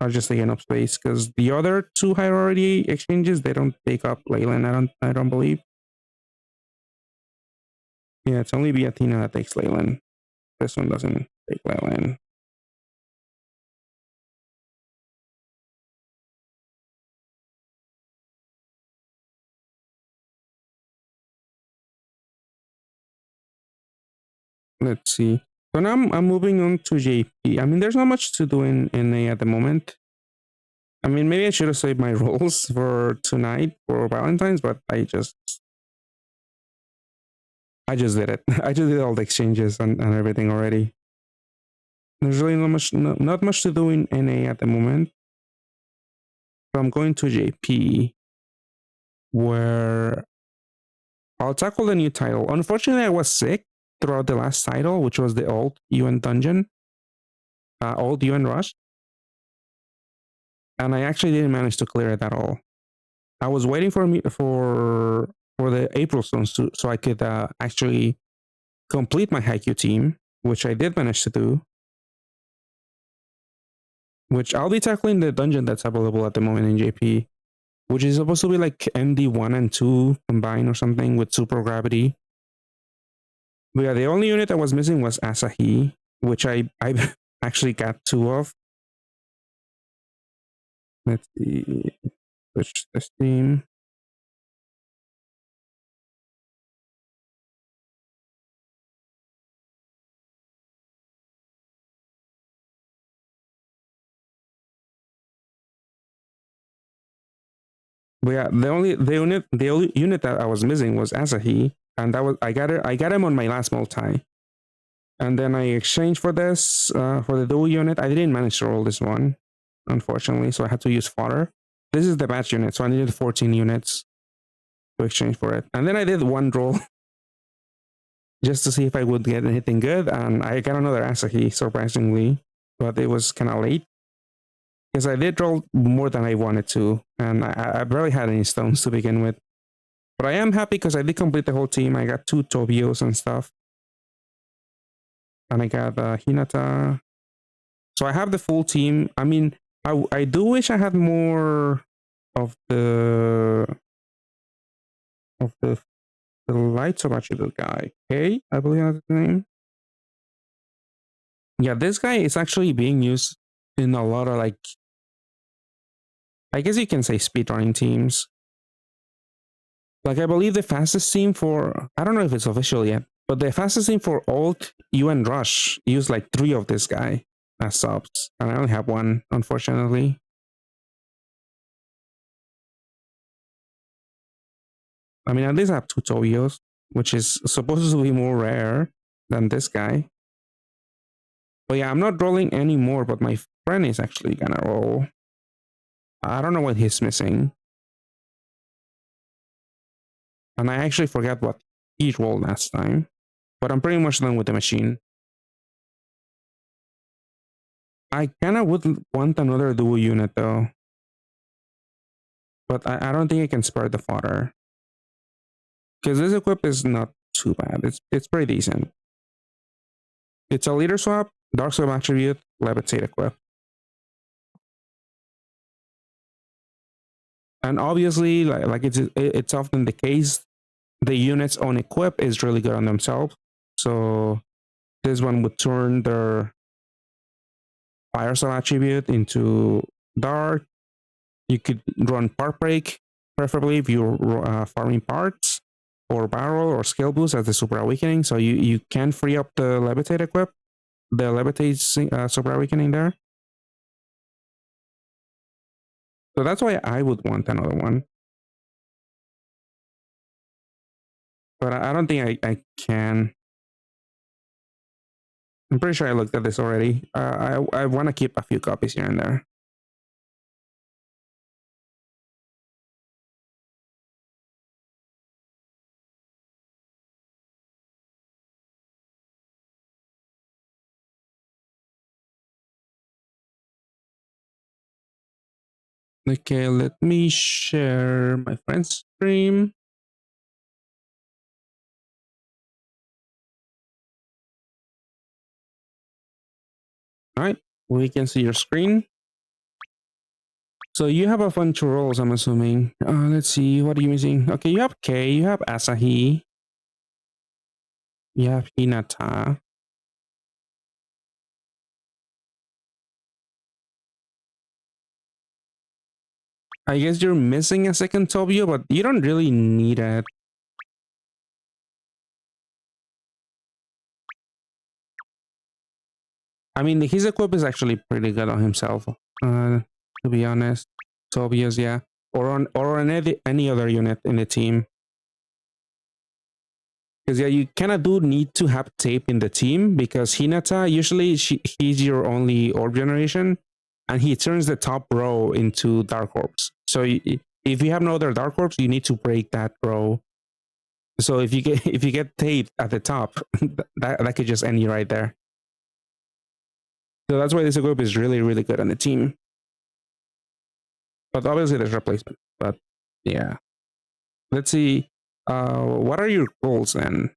are just taking up space because the other 2 hierarchy exchanges, they don't take up Leyland. I don't believe. Yeah, it's only Athena that takes Leyland. This one doesn't take Leyland. Let's see. So now I'm moving on to JP. I mean, there's not much to do in NA at the moment. I mean, maybe I should have saved my rolls for tonight for Valentine's, but I just did it. I just did all the exchanges and everything already. There's really not much to do in NA at the moment. So I'm going to JP, where I'll tackle the new title. Unfortunately, I was sick throughout the last title, which was the old UN dungeon, old UN rush, and I actually didn't manage to clear it at all. I was waiting for the April stones so I could actually complete my Haikyuu team, which I did manage to do. which I'll be tackling the dungeon that's available at the moment in JP, which is supposed to be like MD1 and 2 combined or something with super gravity. But yeah, the only unit that was missing was Asahi, which I actually got 2 of. Let's see, switch this team. But yeah, the only unit that I was missing was Asahi, and that was I got him on my last multi, and then I exchanged for this for the dual unit. I didn't manage to roll this one, unfortunately, so I had to use fodder. This is the batch unit, so I needed 14 units to exchange for it, and then I did one roll just to see if I would get anything good, and I got another Asahi surprisingly, but it was kind of late because I did roll more than I wanted to, and I barely had any stones to begin with. But I am happy because I did complete the whole team. I got 2 Tobios and stuff. And I got Hinata. So I have the full team. I mean, I do wish I had more of the lights of actually the guy. Okay, I believe that's his name. Yeah, this guy is actually being used in a lot of like, I guess you can say speedrunning teams. Like I believe the fastest team for, I don't know if it's official yet, but the fastest team for Alt, U, and Rush use like 3 of this guy as subs, and I only have 1, unfortunately. I mean, at least I have 2 Tobios, which is supposed to be more rare than this guy. But yeah, I'm not rolling anymore, but my friend is actually gonna roll. I don't know what he's missing. And I actually forgot what he rolled last time. But I'm pretty much done with the machine. I kind of would want another dual unit though. But I don't think I can spare the fodder. Because this equip is not too bad. It's pretty decent. It's a leader swap, dark swap attribute, levitate equip. And obviously, like it's often the case, the units on equip is really good on themselves. So this one would turn their fire cell attribute into dark. You could run part break, preferably if you're farming parts, or barrel or skill boost as the super awakening. So you can free up the levitate equip, the levitate super awakening there. So that's why I would want another one. But I don't think I can. I'm pretty sure I looked at this already. I want to keep a few copies here and there. Okay, let me share my friend's stream. All right, we can see your screen. So you have a bunch of roles, I'm assuming. Let's see, what are you missing? Okay, you have K, you have Asahi, you have Hinata. I guess you're missing a second Tobio, but you don't really need it. I mean, his equip is actually pretty good on himself, to be honest. Tobias, yeah. Or on any other unit in the team. Because yeah, you kind of do need to have tape in the team because Hinata usually he's your only orb generation, and he turns the top row into dark orbs. So if you have no other dark orbs, you need to break that row. So if you get tape at the top, that could just end you right there. So that's why this group is really good on the team. But obviously there's replacement. But yeah, let's see. What are your goals then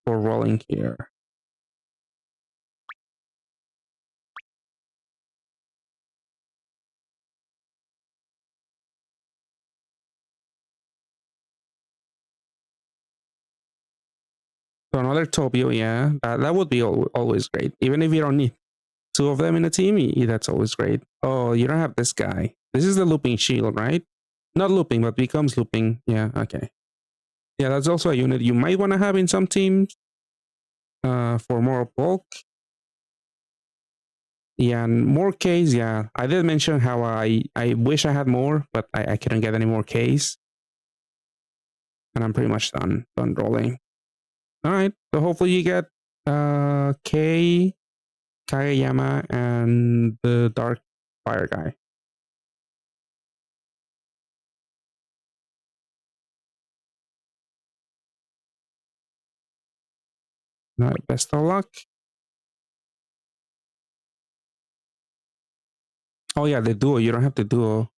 for rolling here? So another Tobio, yeah, that would be always great. Even if you don't need two of them in a team, that's always great. Oh, you don't have this guy. This is the looping shield, right? Not looping, but becomes looping. Yeah, okay. Yeah, that's also a unit you might want to have in some teams for more bulk. Yeah, and more Ks. Yeah, I did mention how I wish I had more, but I couldn't get any more Ks, and I'm pretty much done rolling. All right, so hopefully you get K, Kageyama, and the Dark Fire guy. All right, best of luck. Oh yeah, the duo. You don't have the duo.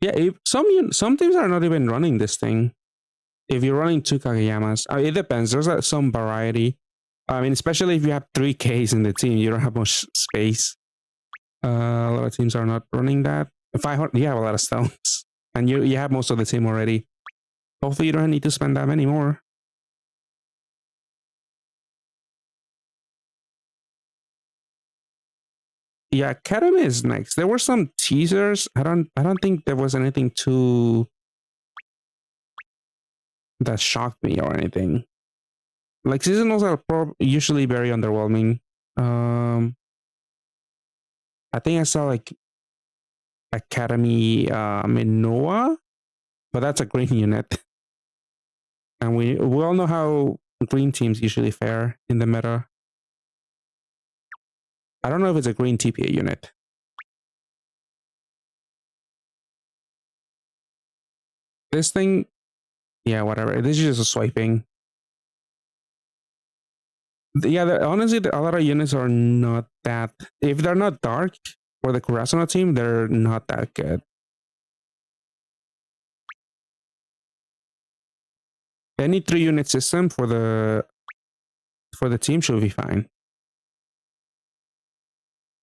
Yeah, some teams are not even running this thing. If you're running two Kageyamas, it depends. There's some variety. I mean, especially if you have 3Ks in the team, you don't have much space. A lot of teams are not running that. 500, you have a lot of stones, and you have most of the team already. Hopefully, you don't need to spend that many more. Yeah, Academy is next. There were some teasers. I don't think there was anything too that shocked me or anything. Like seasonals are usually very underwhelming. I think I saw like Academy Minoa, but that's a green unit, and we all know how green teams usually fare in the meta. I don't know if it's a green TPA unit. This thing, yeah, whatever. This is just a swiping. Yeah, honestly, a lot of units are not that. If they're not dark for the Kurasano team, they're not that good. Any 3-unit system for the team should be fine.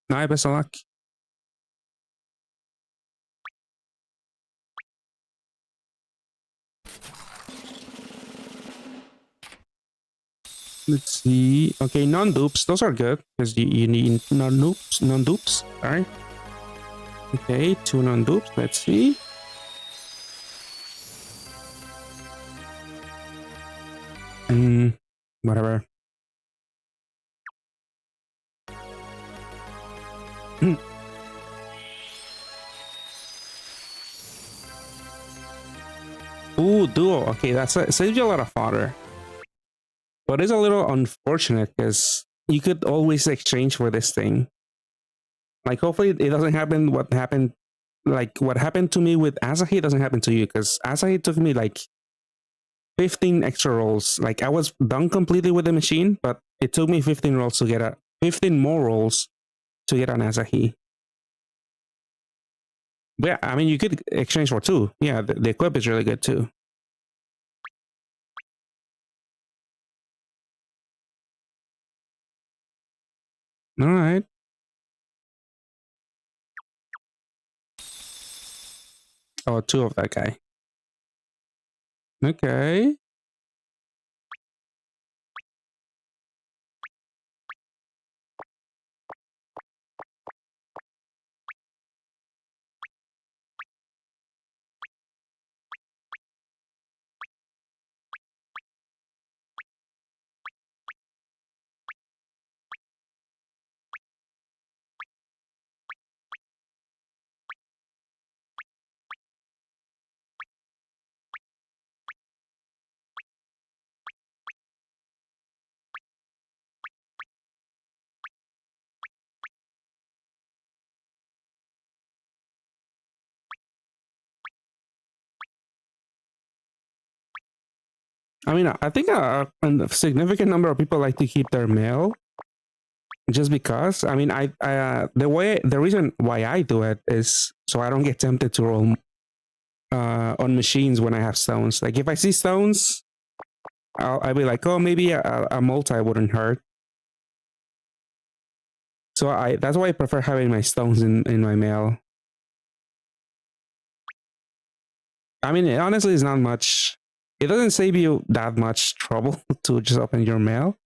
Nah, best of luck. Let's see. Okay, non-dupes. Those are good because you need non-dupes. Non-dupes. All right. Okay, 2 non-dupes. Let's see. Whatever. Ooh, duo. Okay, saves you a lot of fodder. But it's a little unfortunate because you could always exchange for this thing. Like, hopefully it doesn't happen what happened to me with Asahi doesn't happen to you, because Asahi took me like 15 extra rolls. Like, I was done completely with the machine, but it took me 15 rolls to get 15 more rolls to get an Asahi. But yeah, I mean, you could exchange for 2. Yeah, the equip is really good too. All right. Oh, 2 of that guy. Okay. I mean, I think a significant number of people like to keep their mail just because. I mean, the reason why I do it is so I don't get tempted to roll on machines when I have stones. Like, if I see stones, I'll be like, oh, maybe a multi wouldn't hurt. So that's why I prefer having my stones in my mail. I mean, honestly, it's not much. It doesn't save you that much trouble to just open your mail,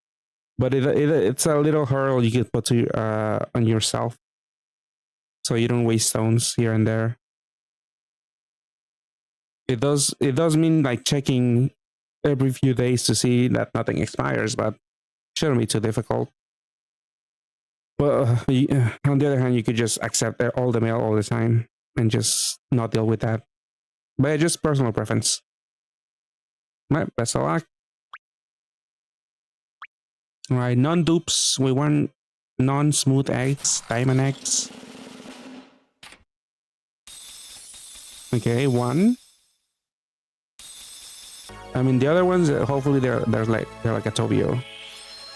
but it's a little hurdle you can put to on yourself, so you don't waste stones here and there. It does mean like checking every few days to see that nothing expires, but shouldn't be too difficult. Well, on the other hand, you could just accept all the mail all the time and just not deal with that. But just personal preference. Right, best of luck. All right, non-dupes. We want non-smooth eggs, diamond eggs. Okay, one. I mean, the other ones, hopefully they're like a Tobio.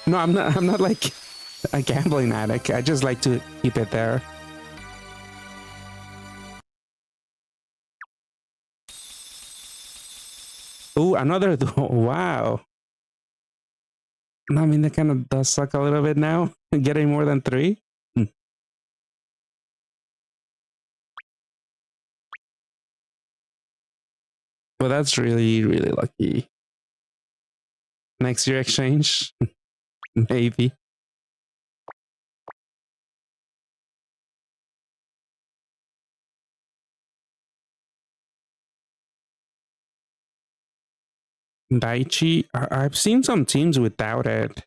No, I'm not. I'm not like a gambling addict. I just like to keep it there. Oh, another. Wow. I mean, that kind of does suck a little bit now. Getting more than three. But that's really, really lucky. Next year exchange, maybe. Daichi. I've seen some teams without it,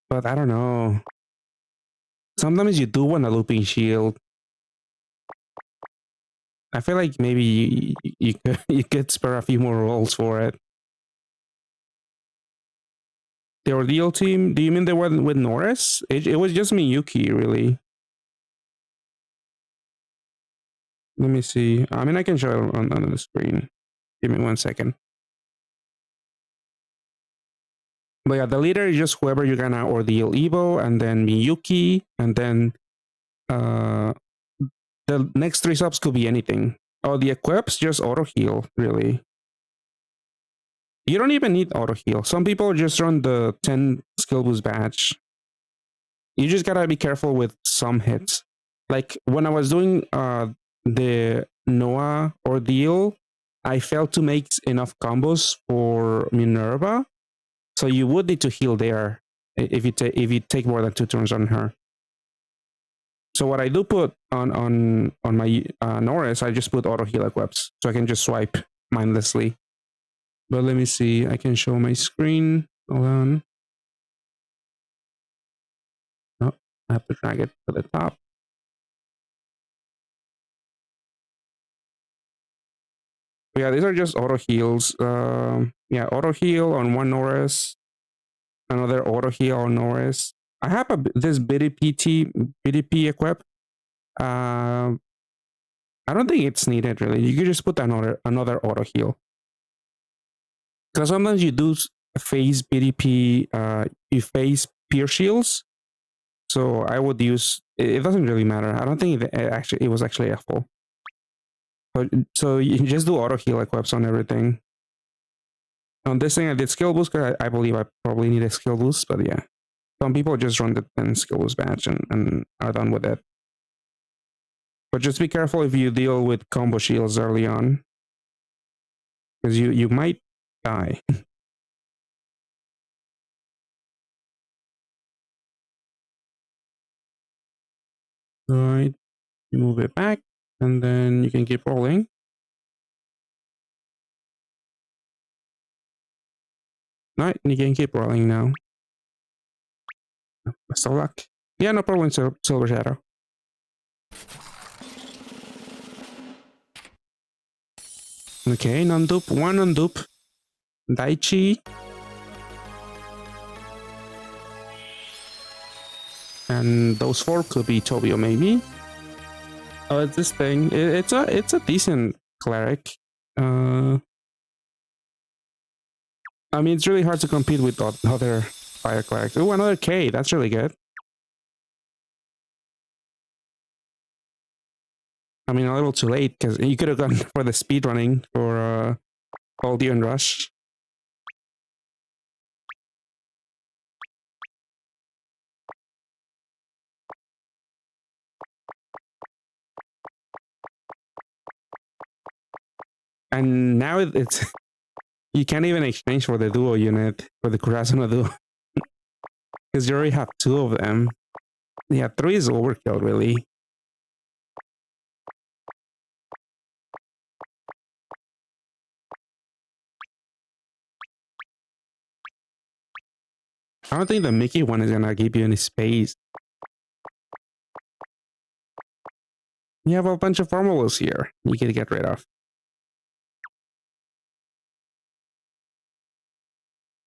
but I don't know. Sometimes you do want a looping shield. I feel like maybe you could you could spare a few more rolls for it. The ordeal team? Do you mean the one with Norris? It was just Miyuki, really. Let me see. I mean, I can show it on the screen. Give me 1 second. But yeah, the leader is just whoever you're gonna ordeal Evo, and then Miyuki, and then uh the next three subs could be anything. Oh, the equips just auto heal, really. You don't even need auto heal. Some people just run the 10 skill boost badge. You just gotta be careful with some hits. Like when I was doing the Noah ordeal, I failed to make enough combos for Minerva, so you would need to heal there if you take more than 2 turns on her. So what I do put on my Norris, I just put auto heal equips, so I can just swipe mindlessly. But let me see, I can show my screen. Hold on. Oh, I have to drag it to the top. But yeah, these are just auto heals. Yeah, auto heal on one Norris, another auto heal on Norris. I have this BDP equip. Uh, I don't think it's needed really. You could just put another auto heal. Because sometimes you do phase BDP, you phase pure shields. So I would use. It doesn't really matter. I don't think it was actually helpful. But so you just do auto heal equips on everything. On this thing, I did skill boost because I believe I probably need a skill boost. But yeah, some people just run the 10 skill boost badge and are done with it. But just be careful if you deal with combo shields early on, because you might die. Right, you move it back, and then you can keep rolling. Right, you can keep rolling now. Best of luck. Yeah, no problem, Silver Shadow. Okay, non-dupe, one non-dupe. Daichi. And those four could be Tobio, maybe. Oh, it's this thing. It's a decent cleric. I mean, it's really hard to compete with other fire clerics. Oh, another K. That's really good. I mean, a little too late because you could have gone for the speed running for Aldi and Rush. And now it's You can't even exchange for the duo unit for the Kurasano duo because you already have two of them. Yeah, three is overkill, really. I don't think the Mickey one is gonna give you any space. You have a bunch of formulas here you can get rid of.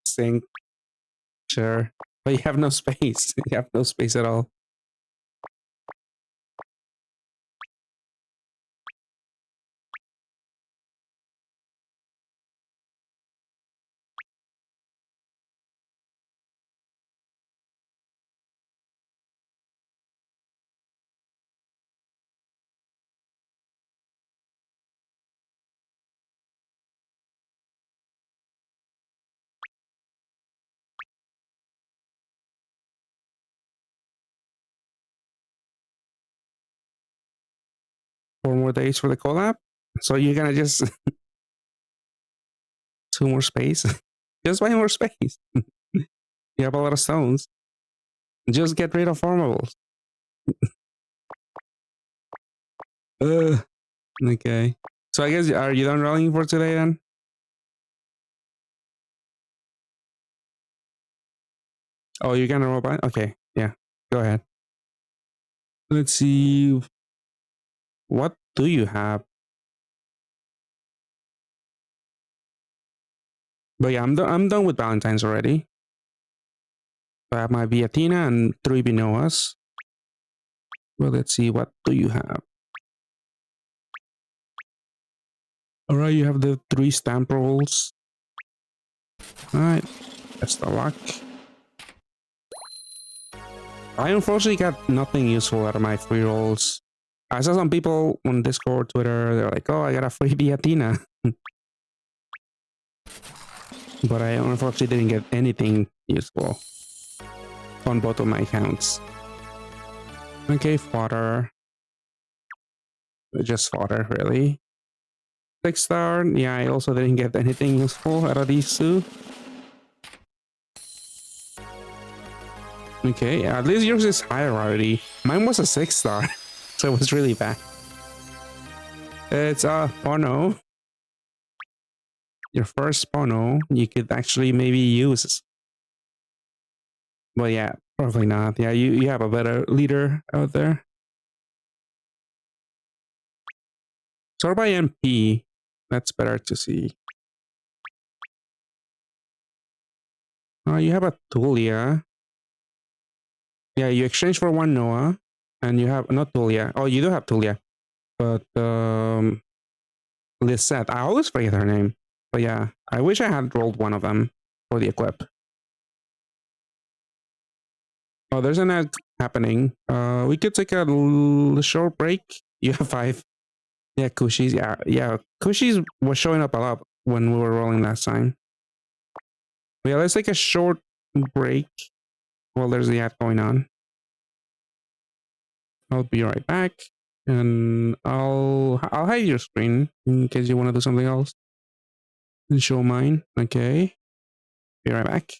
Sink, sure. But you have no space. You have no space at all. Four more days for the collab. So you're gonna just two more space. Just buy more space. You have a lot of stones. Just get rid of formables. Okay. So I guess are you done rolling for today then? Oh, you're gonna roll by? Okay. Yeah. Go ahead. Let's see. What do you have? But yeah, I'm done with Valentine's already. I have my Viatina and three Binoas. Well, let's see. What do you have? All right, you have the three stamp rolls. All right, best of luck. I unfortunately got nothing useful out of my free rolls. I saw some people on Discord, Twitter, they're like, oh, I got a free Viatina. But I unfortunately didn't get anything useful on both of my accounts. Okay, fodder. Just fodder, really. 6-star. Yeah, I also didn't get anything useful out of these two. Okay, at least yours is higher already. Mine was a 6-star, so it was really bad. It's Bono. Your first Bono, you could actually maybe use. But yeah, probably not. Yeah, you have a better leader out there. Sort by MP. That's better to see. You have a Tulia. Yeah, you exchange for one Noah, and you have not Tulia. Oh, you do have Tulia, but Lisette. I always forget her name. But yeah, I wish I had rolled one of them for the equip. Oh, there's an ad happening. We could take a short break. You have 5. Yeah, Cushies. Yeah. Cushies was showing up a lot when we were rolling last time. But yeah, let's take a short break while there's the ad going on. I'll be right back, and I'll hide your screen in case you want to do something else. And show mine. Okay. Be right back.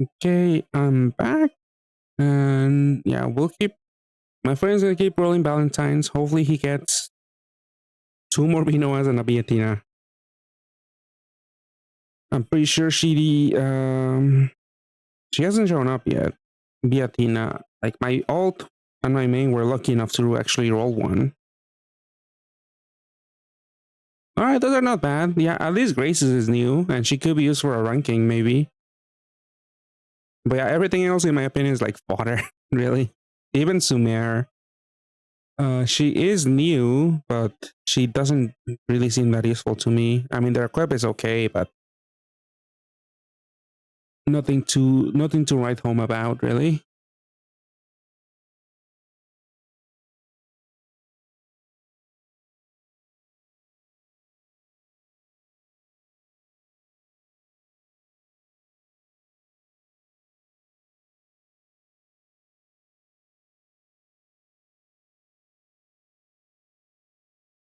Okay, I'm back. And yeah, we'll keep. My friend's gonna keep rolling Valentine's. Hopefully, he gets 2 more Binoas and a Biatina. I'm pretty sure she hasn't shown up yet. Biatina. Like my alt and my main were lucky enough to actually roll one. Alright, those are not bad. Yeah, at least Grace's is new, and she could be used for a ranking, maybe. But yeah, everything else, in my opinion, is like fodder, really. Even Sumer. She is new, but she doesn't really seem that useful to me. I mean, their equip is okay, but nothing to write home about, really.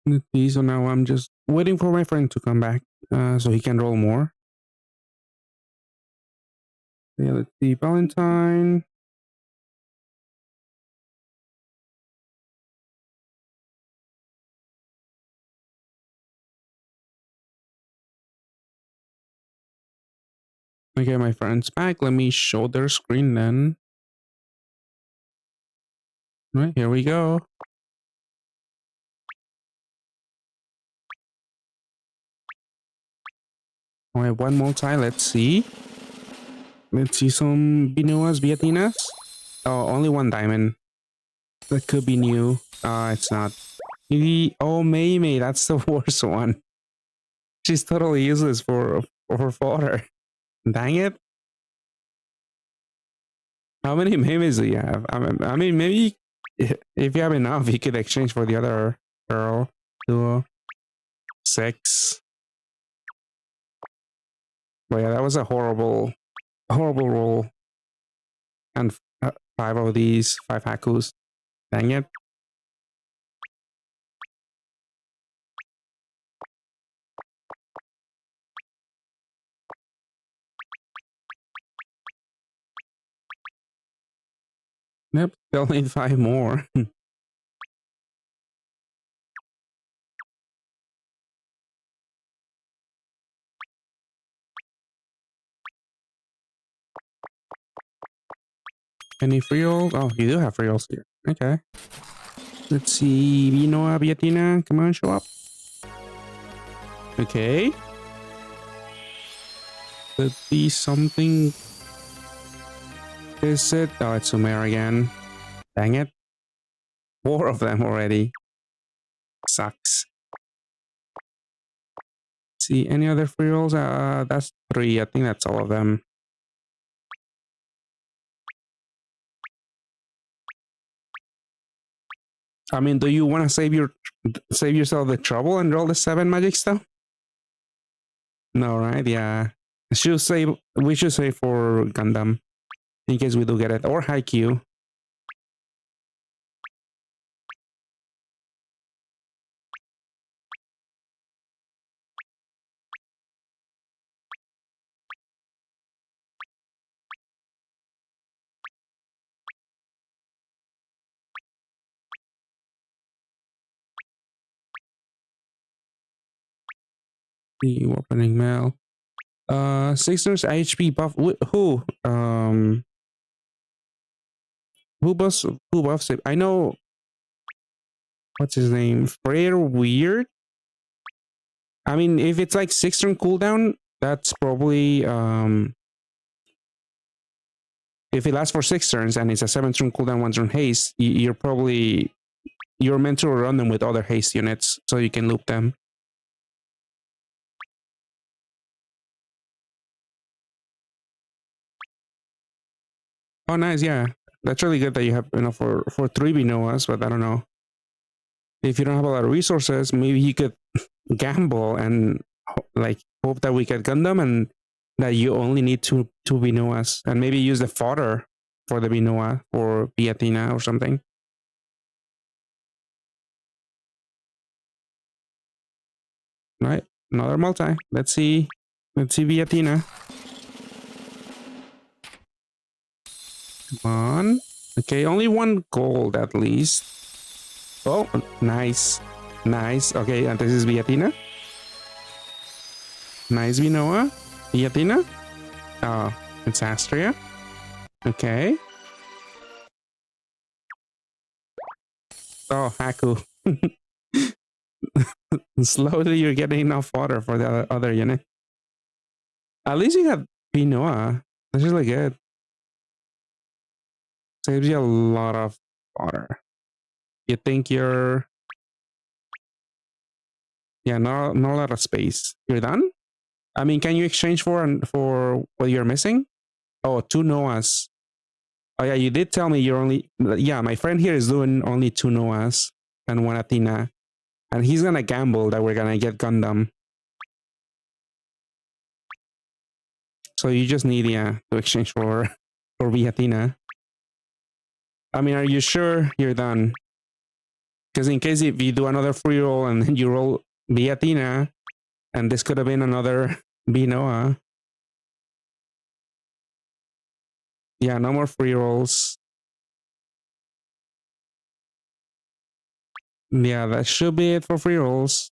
Let's see, so now I'm just waiting for my friend to come back, so he can roll more. Yeah, let's see, Valentine. Okay, my friend's back. Let me show their screen then. All right, here we go. All right, one multi. Let's see. Let's see some Binoas, Vietinas. Oh, only one diamond. That could be new. It's not. Oh, Mei Mei, that's the worst one. She's totally useless for fodder. Dang it. How many Mei do you have? I mean, maybe if you have enough, you could exchange for the other girl. Duo. 6. But yeah, that was a horrible roll. And 5 of these, 5 Hakus. Dang it. Yep, still need 5 more. Any free rolls? Oh, you do have free rolls here. Okay. Let's see. Vinoa, Vietina, come on, show up. Okay. Let's see something. Is it? Oh, it's Sumer again. Dang it. 4 of them already. Sucks. See, any other free rolls? That's 3. I think that's all of them. I mean, do you want to save yourself the trouble and roll the 7 magic stuff? No, right? Yeah. We should save for Gundam in case we do get it, or Haikyuu. The opening mail. Sixers HP buff. Who? Who buffs it? I know. What's his name? Freyr Weird. I mean, if it's like 6-turn cooldown, that's probably if it lasts for 6 turns and it's a 7-turn cooldown, 1-turn haste, you're meant to run them with other haste units so you can loop them. Oh, nice, yeah. That's really good that you have enough for 3 Binoas, but I don't know. If you don't have a lot of resources, maybe you could gamble and like hope that we get Gundam and that you only need two Binoas and maybe use the fodder for the Binoa or Biatina or something. Right, another multi. Let's see Biatina. Come on. Okay, only one gold at least. Oh, nice. Nice. Okay, and this is Viatina. Nice, Vinoa. Viatina. Oh, it's Astria. Okay. Oh, Haku. Slowly you're getting enough water for the other unit. At least you got Vinoa. That's really good. Saves you a lot of water. You think you're... Yeah, not a lot of space. You're done? I mean, can you exchange for what you're missing? Oh, two Noahs. Oh yeah, you did tell me you're only... Yeah, my friend here is doing only two Noahs and one Athena. And he's gonna gamble that we're gonna get Gundam. So you just need, yeah, to exchange for Viatina. I mean, are you sure you're done? Because in case if you do another free roll and then you roll Viatina, and this could have been another Binoa. Yeah, no more free rolls. Yeah, that should be it for free rolls.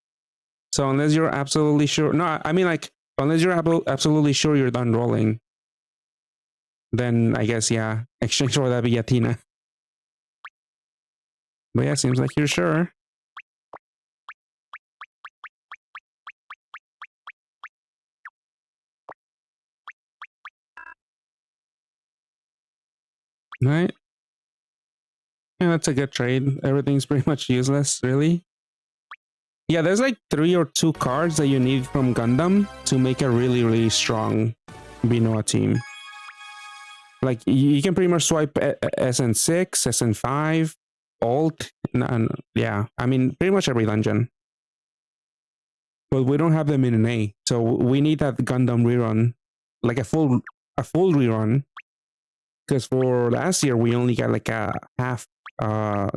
So unless you're absolutely sure, no, I mean like unless you're absolutely sure you're done rolling, then I guess yeah, exchange for that Viatina. But yeah, seems like you're sure. Right? Yeah, that's a good trade. Everything's pretty much useless, really. Yeah, there's like 3 or 2 cards that you need from Gundam to make a really, really strong Binoa team. Like, you can pretty much swipe SN6, SN5, Alt, and yeah, I mean, pretty much every dungeon. But we don't have them in an A, so we need that Gundam rerun, like a full rerun. Because for last year we only got like a Gundam half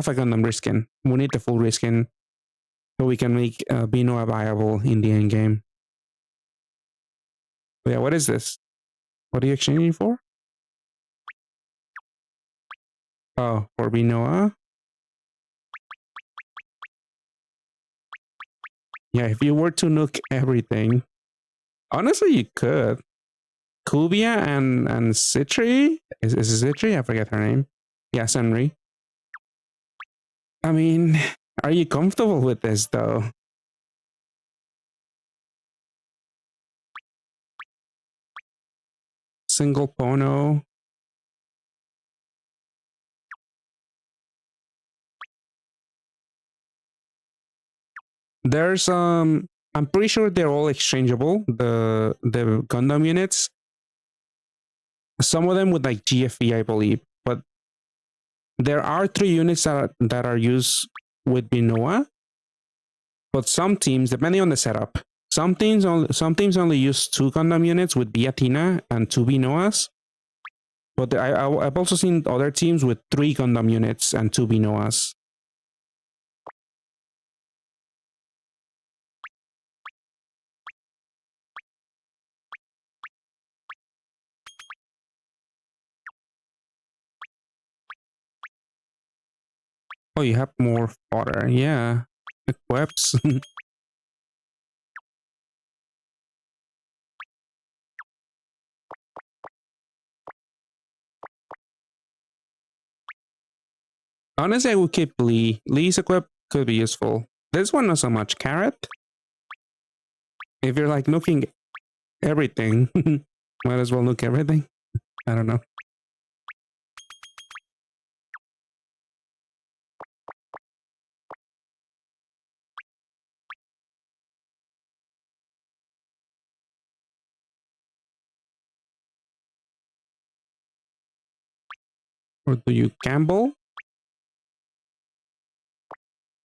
a Gundam reskin. We need the full reskin so we can make Binoa viable in the end game. But yeah, what is this? What are you exchanging for? Oh, for Binoa? Yeah, if you were to nuke everything, honestly, you could. Kubia and Citri? Is it Citri? I forget her name. Yeah, Senri. I mean, are you comfortable with this though? Single Pono. There's I'm pretty sure they're all exchangeable, the Gundam units. Some of them with like GFE, I believe, but there are 3 units that are used with Binoa. But some teams, depending on the setup, some teams only use 2 Gundam units with Biatina and 2 Binoas. But I've also seen other teams with 3 Gundam units and 2 Binoas. Oh, you have more fodder. Yeah. Equips. Honestly, I would keep Lee. Lee's equip could be useful. This one not so much. Carrot? If you're like looking everything, might as well look everything. I don't know. Or do you gamble?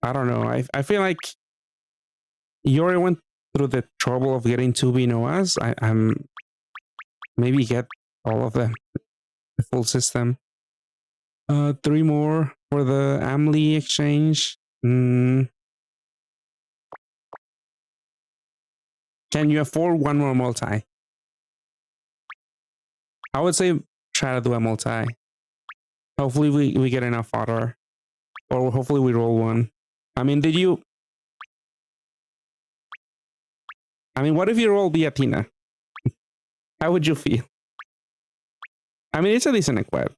I don't know. I feel like you already went through the trouble of getting 2 Binoas. I'm maybe get all of them, the full system. 3 more for the Amli exchange. Can you afford 1 more multi? I would say try to do a multi. Hopefully we get enough fodder. Or hopefully we roll one. I mean, what if you roll Biatina? How would you feel? I mean, it's a decent equip.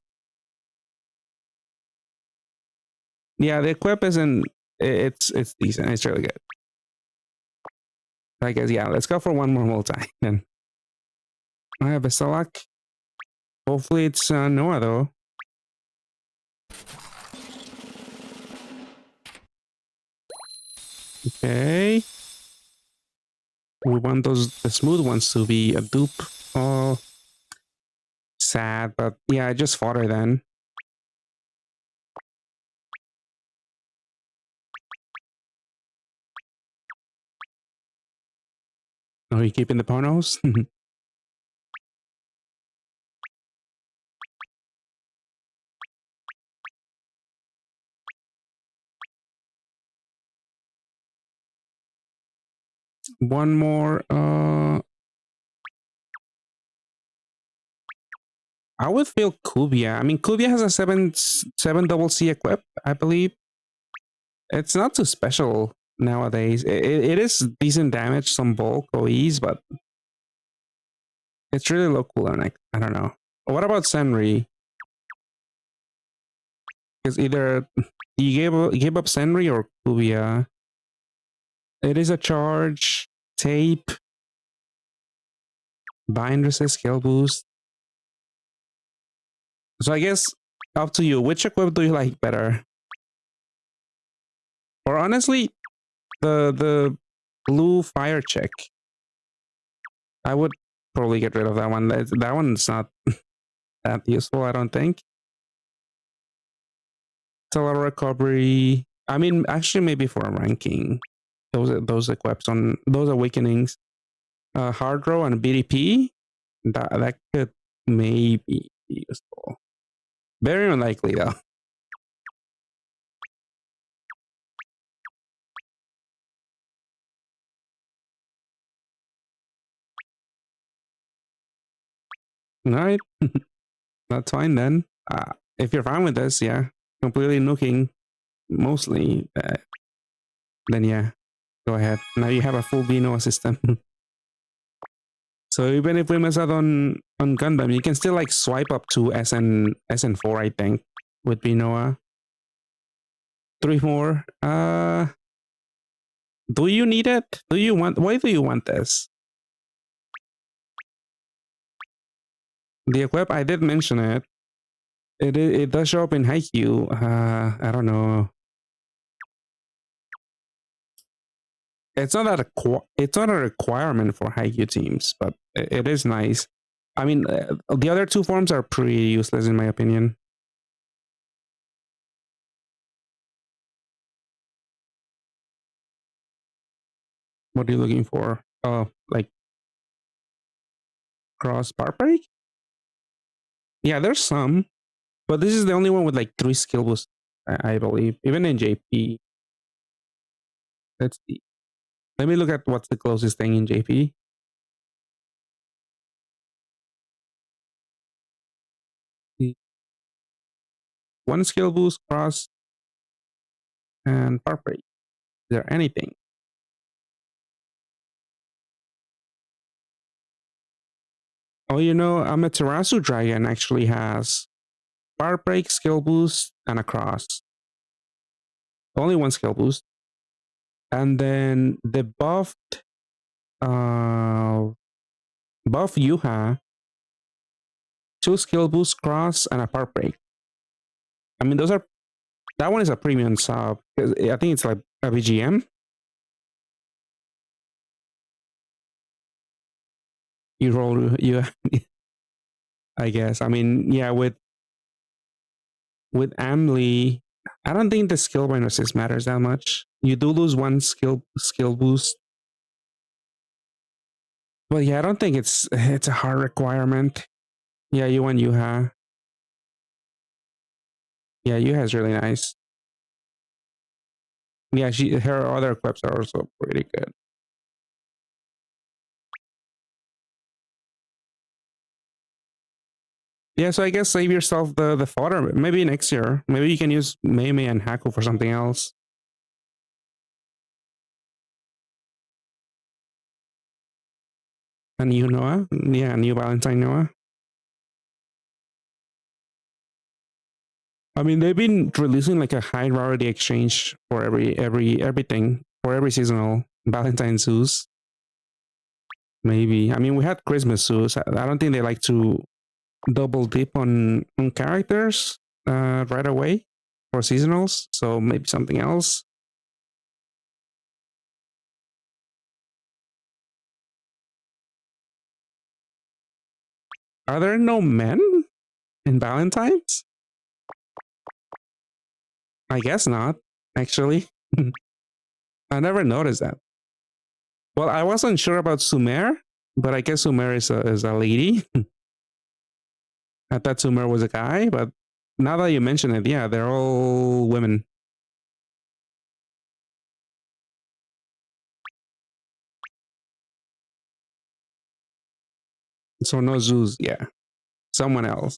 Yeah, the equip isn't. It's decent. It's really good. I guess yeah. Let's go for one more multi then. I have a Salak. Hopefully it's Noah though. Okay. We want the smooth ones to be a dupe. Oh, sad, but yeah, I just fought her then. Are you keeping the pornos? One more. I would feel Kubia. I mean, Kubia has a 7 double C equip, I believe. It's not too special nowadays. It is decent damage, some bulk OEs, but it's really low cooldown. I don't know. What about Senri? Because either you gave up Senri or Kubia. It is a charge, tape, bind resist, skill boost. So I guess up to you. Which equip do you like better? Or honestly, the blue fire check. I would probably get rid of that one. That one's not that useful, I don't think. It's a lot of recovery. I mean, actually, maybe for a ranking, those equips on those awakenings, hard row and BDP, that could maybe be useful. Very unlikely though. All right, that's fine then. If you're fine with this, yeah, completely nuking mostly, then yeah, go ahead. Now you have a full Vino system. So even if we miss out on Gundam, you can still like swipe up to SN4, I think, with Binoa. 3 more. Do you need it? Do you want? Why do you want this? The equip, I did mention it. It does show up in Haikyuu. I don't know. It's not a requirement for Haikyuu teams, but it is nice. I mean, the other two forms are pretty useless in my opinion. What are you looking for? Oh, like cross bar break? Yeah, there's some, but this is the only one with like 3 skill boosts, I believe. Even in JP. Let's see. Let me look at what's the closest thing in JP. One skill boost, cross, and bar break. Is there anything? Oh, you know, Amaterasu Dragon actually has bar break, skill boost, and a cross. Only one skill boost. And then the buff Yuha, 2 skill boost, cross, and a bar break. I mean, that one is a premium sub because I think it's like a VGM. You roll you, I guess. I mean, yeah, with Amli, I don't think the skill bonuses matters that much. You do lose one skill boost, but yeah, I don't think it's a hard requirement. Yeah, you want Yuha. Yeah, Yuha is really nice. Yeah, her other equips are also pretty good. Yeah, so I guess save yourself the fodder. Maybe next year. Maybe you can use Mei Mei and Haku for something else. A new Noah? Yeah, a new Valentine Noah. I mean, they've been releasing like a high rarity exchange for everything for every seasonal Valentine Zeus. Maybe. I mean, we had Christmas Zeus. I don't think they like to double dip on characters right away for seasonals. So maybe something else. Are there no men in Valentine's? I guess not. Actually, I never noticed that. Well, I wasn't sure about Sumer, but I guess Sumer is a lady. I thought Sumer was a guy, but now that you mention it, yeah, they're all women. So no Zeus, yeah, someone else.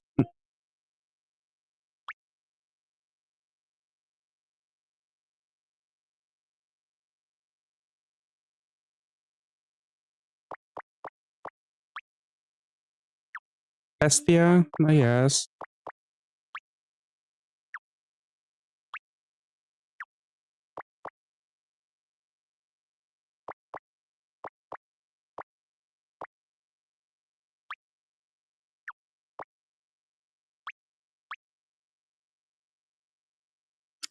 Estia, I guess.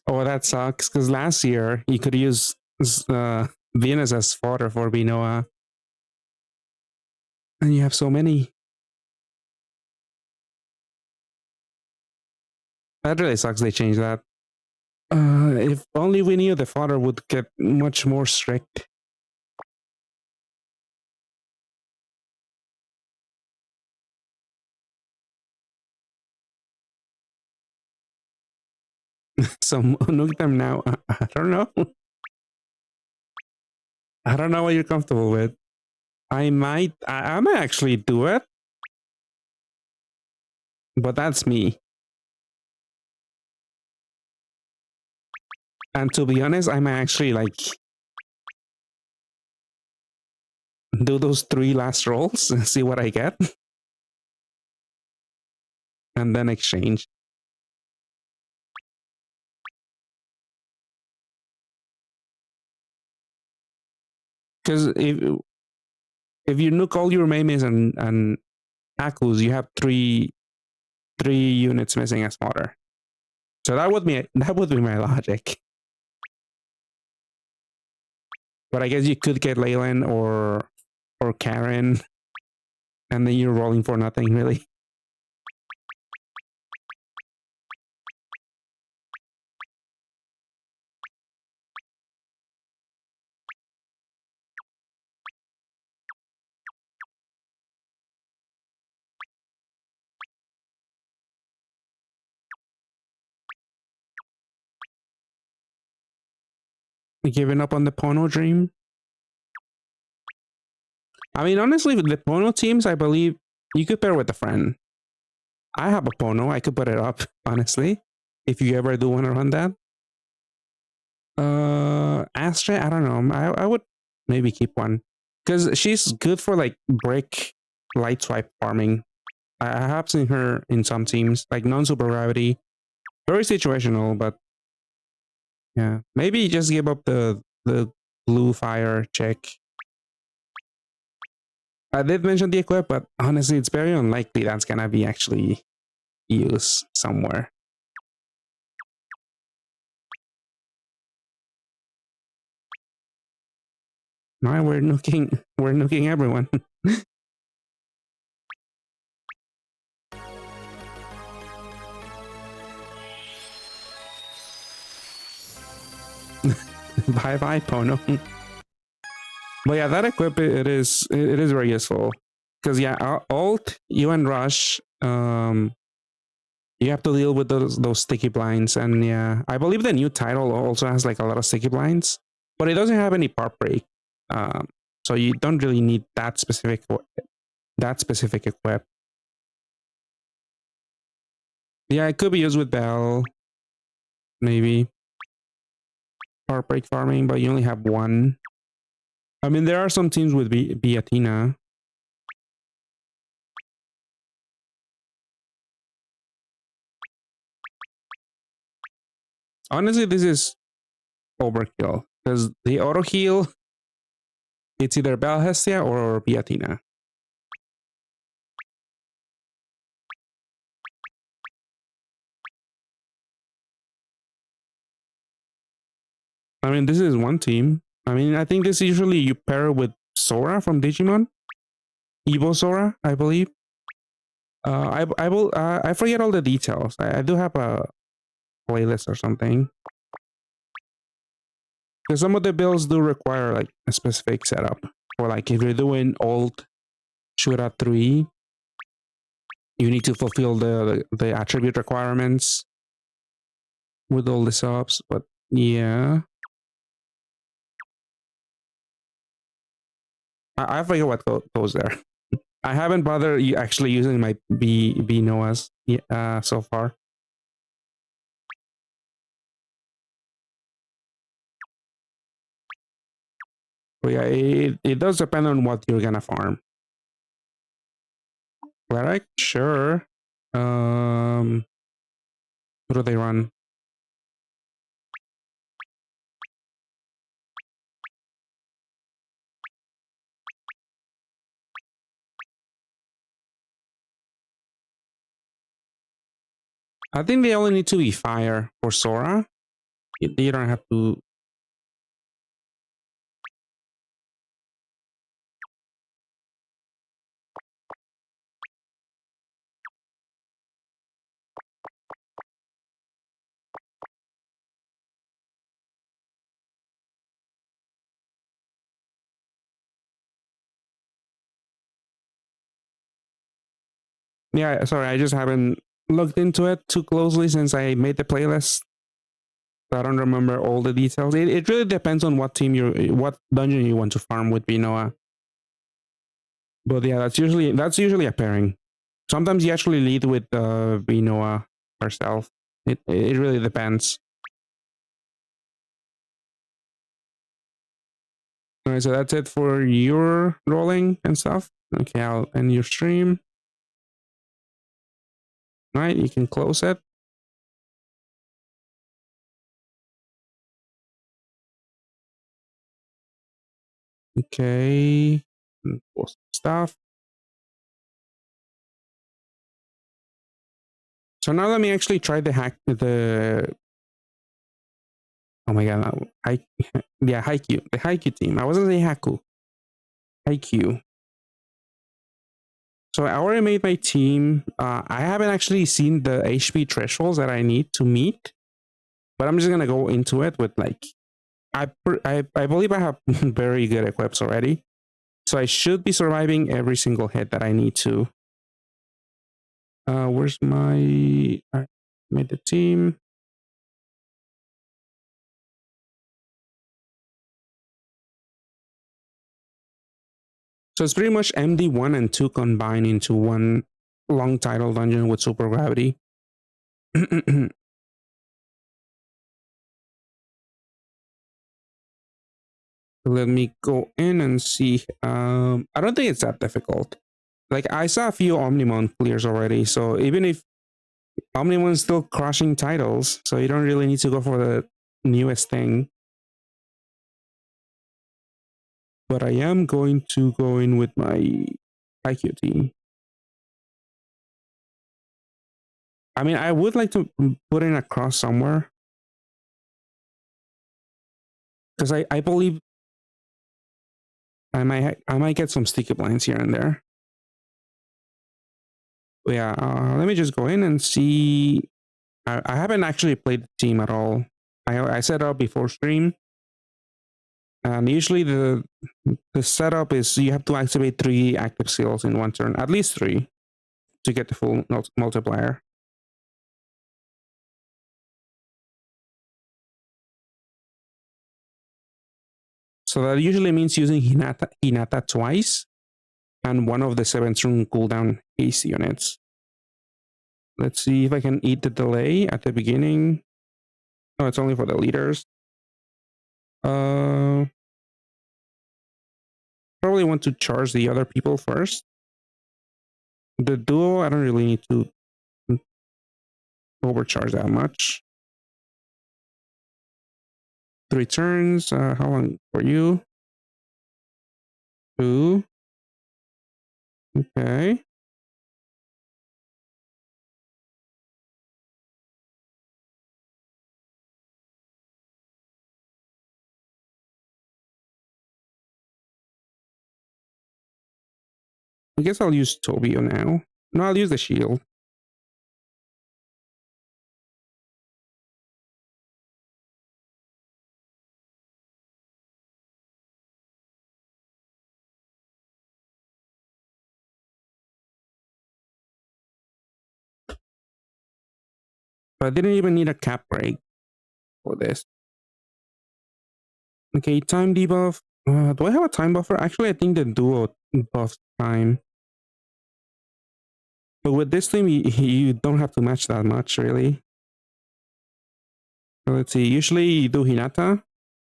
Oh, that sucks because last year you could use uh, Venus as fodder for Binoa, and you have so many. That really sucks. They changed that. If only we knew the fodder would get much more strict. So nuke them now. I don't know. I don't know what you're comfortable with. I might actually do it, but that's me. And to be honest, I might actually like do those three last rolls and see what I get, and then exchange. Because if you nuke all your Meimeis and Hakus, you have three units missing as fodder. So that would be my logic. But I guess you could get Leyland or Karen, and then you're rolling for nothing really. Giving up on the Pono dream. I mean, honestly, with the Pono teams, I believe you could pair with a friend. I have a Pono. I could put it up, honestly, if you ever do want to run that. Astra, I don't know. I would maybe keep one because she's good for like brick light swipe farming. I have seen her in some teams, like non super gravity. Very situational, but yeah, maybe just give up the blue fire check. I did mention the equip, but honestly, it's very unlikely that's gonna be actually used somewhere. No, we're nuking everyone. Bye bye, Pono. But yeah, that equip it is very useful because yeah, alt you and rush. You have to deal with those sticky blinds, and yeah, I believe the new title also has like a lot of sticky blinds, but it doesn't have any part break. Um, so you don't really need that specific equip. Yeah, it could be used with Bell, maybe. Heartbreak farming, but you only have one. I mean, there are some teams with Biatina. Honestly, this is overkill because the auto heal, it's either Bell Hestia or Biatina. I mean, this is one team. I mean, I think this usually you pair with Sora from Digimon, Evo Sora, I believe. I will. I forget all the details. I do have a playlist or something because some of the builds do require like a specific setup. Or like if you're doing old Shura 3, you need to fulfill the attribute requirements with all the subs. But yeah, I forget what goes there. I haven't bothered actually using my B Noahs so far. But yeah, it does depend on what you're gonna farm. Cleric, sure. What do they run? I think they only need to be fire for Sora. You don't have to. Yeah, sorry, I just haven't looked into it too closely since I made the playlist. So I don't remember all the details. It really depends on what dungeon you want to farm with Binoa. But yeah, that's usually a pairing. Sometimes you actually lead with Binoa herself. It really depends. All right, so that's it for your rolling and stuff. Okay, I'll end your stream. All right, you can close it. Okay, post stuff. So now let me actually try the hack. Oh my god, yeah, Haikyuu, the Haikyuu team. I wasn't saying Haku. Haikyuu. So I already made my team. I haven't actually seen the HP thresholds that I need to meet, but I'm just gonna go into it with like I believe I have very good equips already, so I should be surviving every single hit that I need to. Where's my? I made the team. So it's pretty much MD1 and 2 combined into one long title dungeon with super gravity. Let me go in and see. I don't think it's that difficult. Like I saw a few Omnimon clears already, so even if Omnimon's still crushing titles, so you don't really need to go for the newest thing. But I am going to go in with my IQ team. I mean, I would like to put in a cross somewhere because I believe I might get some sticky blinds here and there. But yeah, let me just go in and see. I haven't actually played the team at all. I set up before stream, and usually the setup is you have to activate 3 active skills in one turn, at least 3, to get the full multiplier. So that usually means using Hinata twice and one of the 7 turn cooldown haste units. Let's see if I can eat the delay at the beginning. Oh, it's only for the leaders. Probably want to charge the other people first. The duo, I don't really need to overcharge that much. 3 turns. How long for you? 2. Okay. I guess I'll use Tobio now. No, I'll use the shield. But I didn't even need a cap break for this. Okay, time debuff. Do I have a time buffer? Actually, I think the duo buffs time. But with this team, you don't have to match that much, really. So let's see. Usually you do Hinata.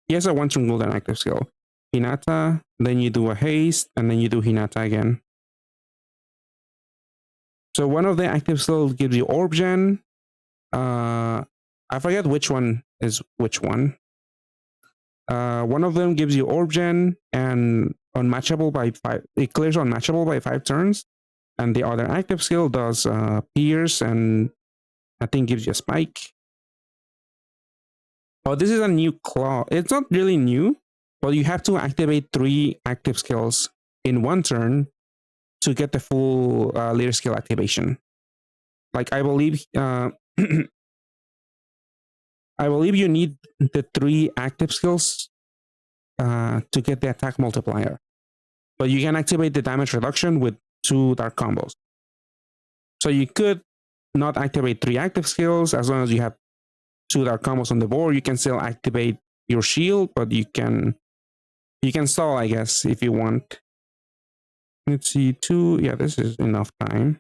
He has a 1-turn golden active skill. Hinata, then you do a haste, and then you do Hinata again. So one of the active skills gives you Orb Gen. I forget which one is which one. One of them gives you Orb Gen and unmatchable by 5. It clears unmatchable by 5 turns. And the other active skill does Pierce and I think gives you a Spike. Oh, this is a new claw. It's not really new, but you have to activate 3 active skills in 1 turn to get the full leader skill activation. Like I believe I believe you need the 3 active skills to get the attack multiplier. But you can activate the damage reduction with 2 dark combos. So you could not activate 3 active skills as long as you have 2 dark combos on the board. You can still activate your shield, but you can stall, I guess, if you want. Let's see, 2. Yeah, this is enough time.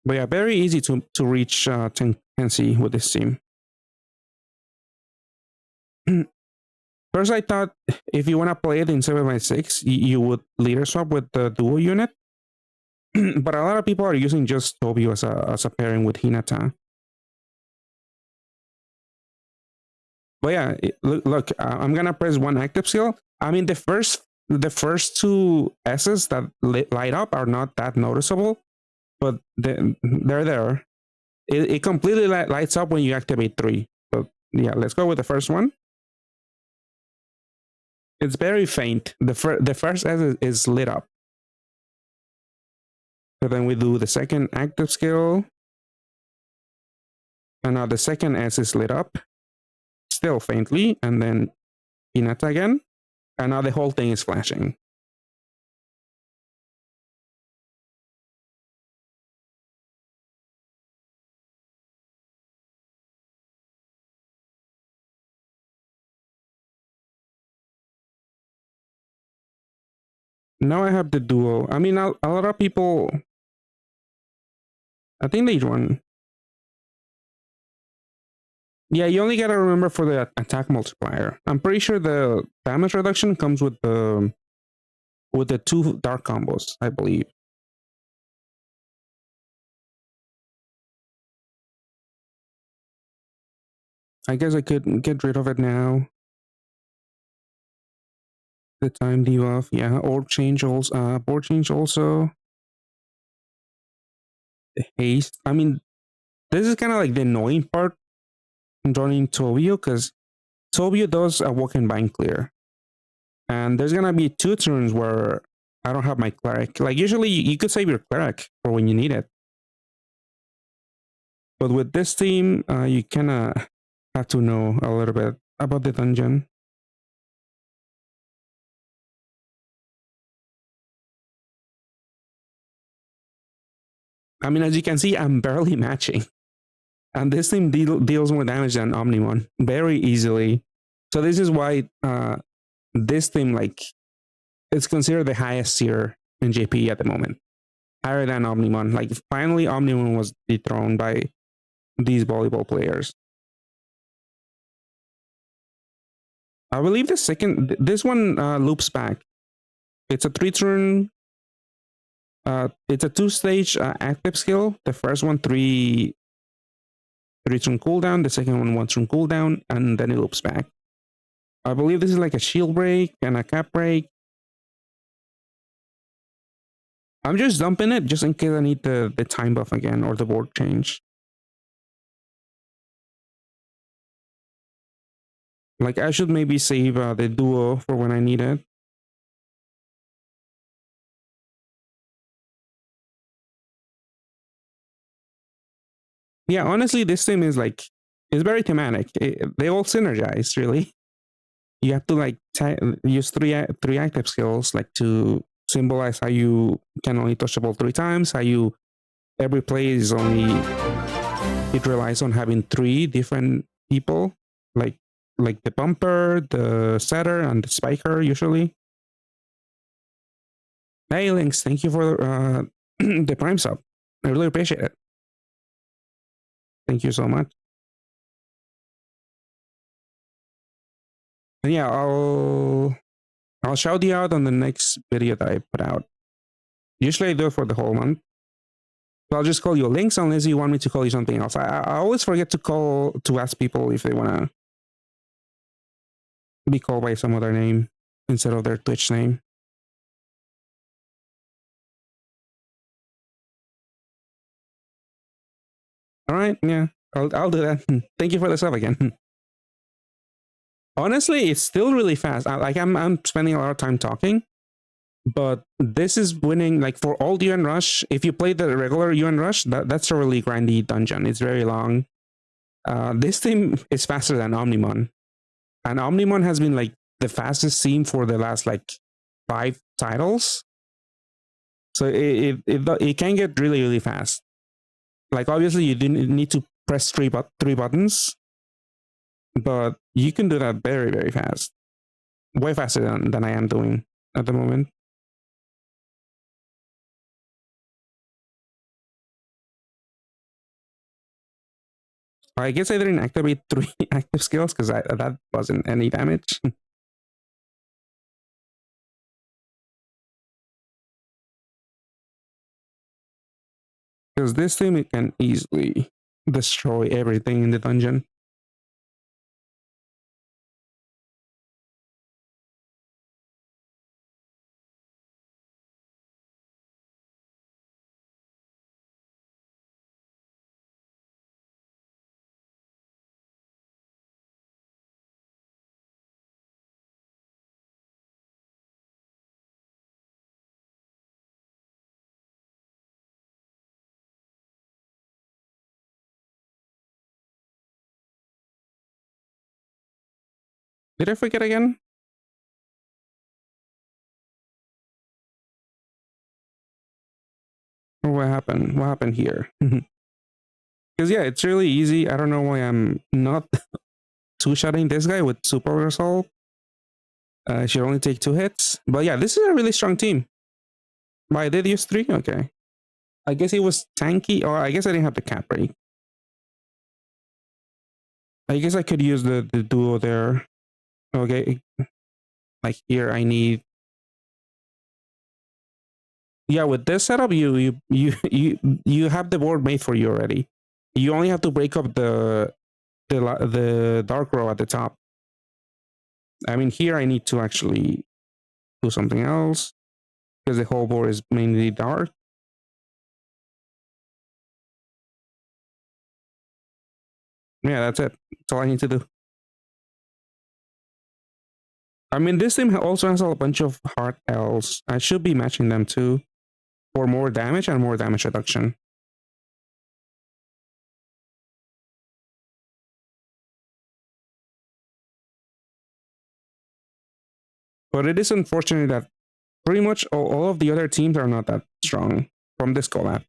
But yeah, very easy to reach 10C with this team. First, I thought if you want to play it in 7x6, you would leader swap with the duo unit. But a lot of people are using just Tobio as a pairing with Hinata. But yeah, look, I'm gonna press 1 active skill. I mean, the first 2 S's that light up are not that noticeable, but they're there. It completely lights up when you activate 3. But yeah, let's go with the first one. It's very faint. The first S is lit up. So then we do the second active skill. And now the second S is lit up, still faintly, and then Hinata again. And now the whole thing is flashing. Now I have the duo. I mean, a lot of people, I think they run. Yeah, you only gotta remember for the attack multiplier. I'm pretty sure the damage reduction comes with the 2 dark combos, I believe. I guess I could get rid of it now. The time debuff, yeah, orb change also, board change also. The haste. I mean, this is kind of like the annoying part joining Tobio, because Tobio does a walk and bind clear. And there's gonna be 2 turns where I don't have my cleric. Like usually you could save your cleric for when you need it. But with this team, you kinda have to know a little bit about the dungeon. I mean, as you can see, I'm barely matching. And this team deals more damage than Omnimon very easily. So this is why this team, like, it's considered the highest tier in JP at the moment, higher than Omnimon. Like finally, Omnimon was dethroned by these volleyball players. I believe the second, this one loops back. It's a 3-turn. It's a 2-stage active skill. The first one 3-turn cooldown. The second one 1-turn cooldown, and then it loops back. I believe this is like a shield break and a cap break. I'm just dumping it just in case I need the time buff again or the board change. Like I should maybe save the duo for when I need it. Yeah, honestly, this team is like, it's very thematic. They all synergize, really. You have to like use three active skills like to symbolize how you can only touch the ball 3 times, how you every play is only, it relies on having 3 different people, like the bumper, the setter, and the spiker usually. Hey Lynx, thank you for the prime sub. I really appreciate it. Thank you so much. And yeah, I'll shout you out on the next video that I put out. Usually I do it for the whole month. So I'll just call you Lynx unless you want me to call you something else. I always forget to ask people if they want to be called by some other name instead of their Twitch name. All right, yeah, I'll do that. Thank you for the sub again. Honestly, it's still really fast. I'm spending a lot of time talking, but this is winning. Like for all the UN Rush, if you play the regular UN Rush, that's a really grindy dungeon. It's very long. This team is faster than Omnimon, and Omnimon has been like the fastest team for the last like 5 titles. So it can get really, really fast. Like obviously you didn't need to press 3 buttons, but you can do that very, very fast. Way faster than I am doing at the moment. I guess I didn't activate 3 active skills because that wasn't any damage. Because this team, it can easily destroy everything in the dungeon. Did I forget again? Or what happened? What happened here? Because yeah, it's really easy. I don't know why I'm not two-shotting this guy with super assault. Should only take 2 hits. But yeah, this is a really strong team. But I did use 3? Okay. I guess it was tanky, or I guess I didn't have the cap break. I guess I could use the duo there. Okay. Like here I need, yeah, with this setup you have the board made for you already. You only have to break up the dark row at the top. I mean, here I need to actually do something else because the whole board is mainly dark. Yeah, that's it. That's all I need to do. I mean, this team also has a bunch of hard L's. I should be matching them too for more damage and more damage reduction. But it is unfortunate that pretty much all of the other teams are not that strong from this collab.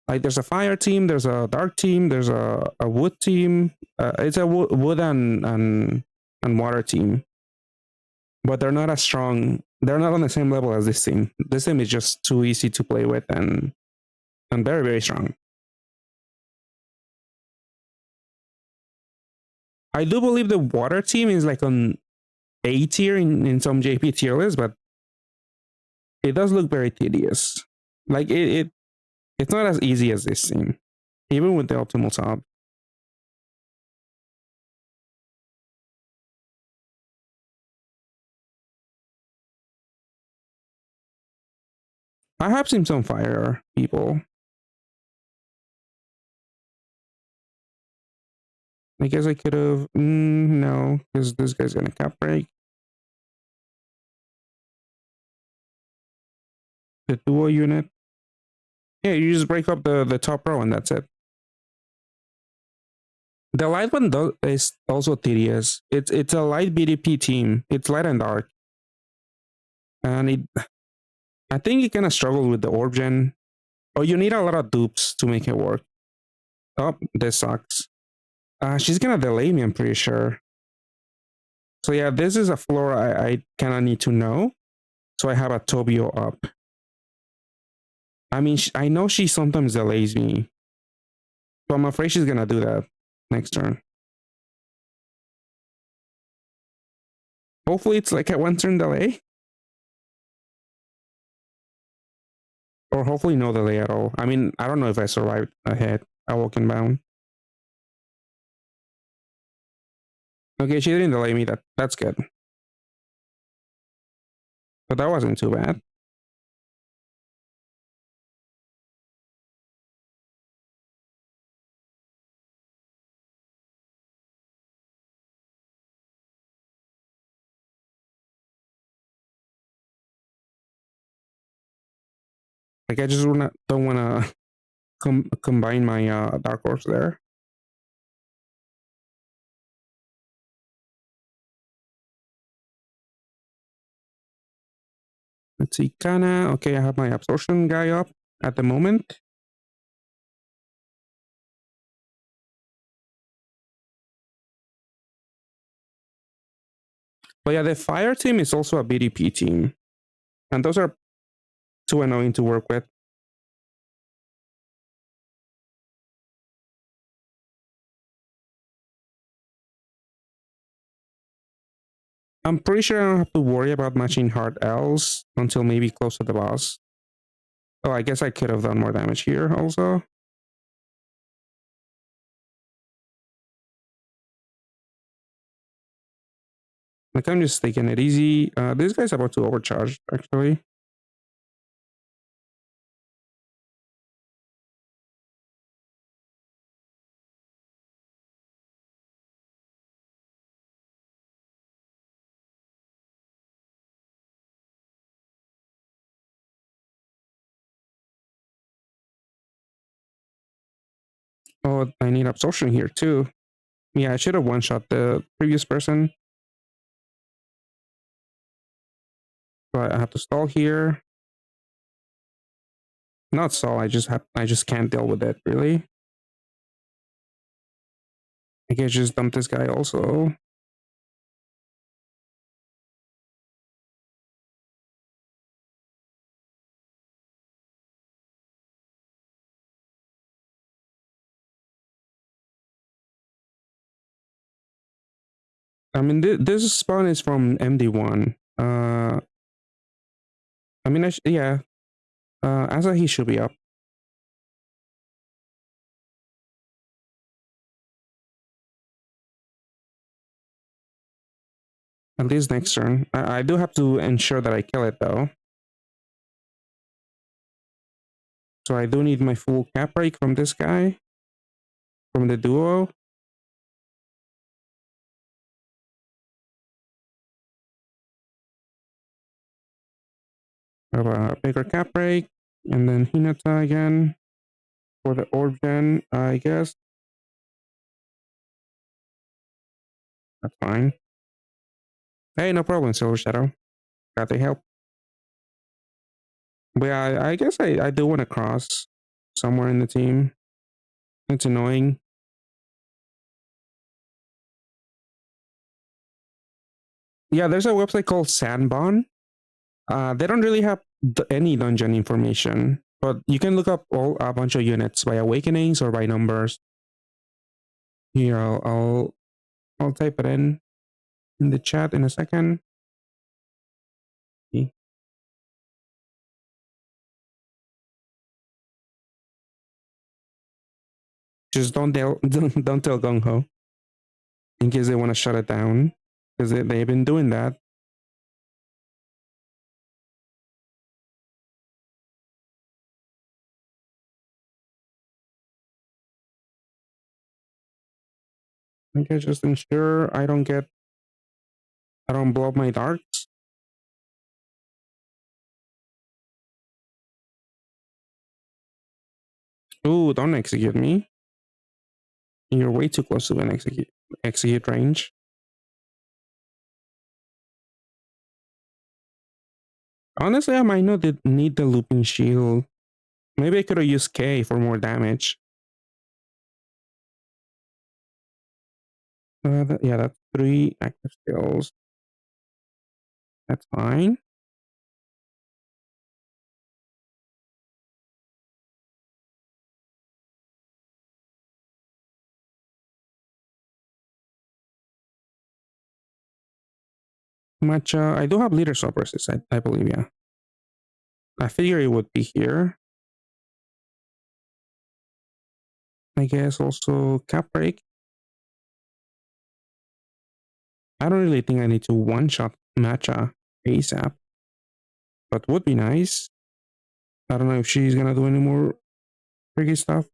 Like there's a fire team, there's a dark team, there's a wood team. It's a wood and and water team, but they're not as strong. They're not on the same level as this team. This team is just too easy to play with and very, very strong. I do believe the water team is like on A tier in some JP tier list, but it does look very tedious. Like it's not as easy as this team, even with the optimal top. I have seen some fire people. I guess I could have. No, because this guy's gonna cap break. The duo unit. Yeah, you just break up the top row and that's it. The light one is also tedious. It's a light BDP team. It's light and dark, and I think you kind of struggle with the orb gen. Oh, you need a lot of dupes to make it work. Oh, this sucks. She's gonna delay me, I'm pretty sure. So yeah, this is a floor I kind of need to know. So I have a Tobio up. I mean, I know she sometimes delays me. So I'm afraid she's gonna do that next turn. Hopefully it's like a one turn delay. Or hopefully no delay at all. I mean, I don't know if I survived ahead. I walking bound. Okay, she didn't delay me. That's good. But that wasn't too bad. Like I just don't wanna combine my dark orbs there. Let's see, Kana. Okay, I have my absorption guy up at the moment. But yeah, the fire team is also a BDP team. And those are too annoying to work with. I'm pretty sure I don't have to worry about matching hard L's until maybe close to the boss. Oh, I guess I could have done more damage here also. Like I'm just taking it easy. This guy's about to overcharge, actually. Oh, I need absorption here too. Yeah, I should have one-shot the previous person. But I have to stall here. Not stall, I just can't deal with it, really. I can just dump this guy also. I mean, this spawn is from MD1. I mean, yeah. Asa, he should be up. At least next turn. I do have to ensure that I kill it, though. So I do need my full cap break from this guy. From the duo. Have a bigger cap break. And then Hinata again. For the orb gen, I guess. That's fine. Hey, no problem, Silver Shadow. Got the help. But yeah, I guess I do want to cross somewhere in the team. It's annoying. Yeah, there's a website called Sandbon. They don't really have any dungeon information, but you can look up a bunch of units by awakenings or by numbers. Here, I'll type it in the chat in a second. Just don't tell don't tell Gung Ho in case they want to shut it down because they've been doing that. I guess just ensure I don't blow up my darts. Ooh, don't execute me. You're way too close to an execute range. Honestly, I might not need the looping shield. Maybe I could have used K for more damage. Yeah, that's 3 active skills. That's fine. I do have leader swap resist, I believe, yeah. I figure it would be here. I guess also cap break. I don't really think I need to one-shot matcha ASAP, but would be nice. I don't know if she's gonna do any more tricky stuff.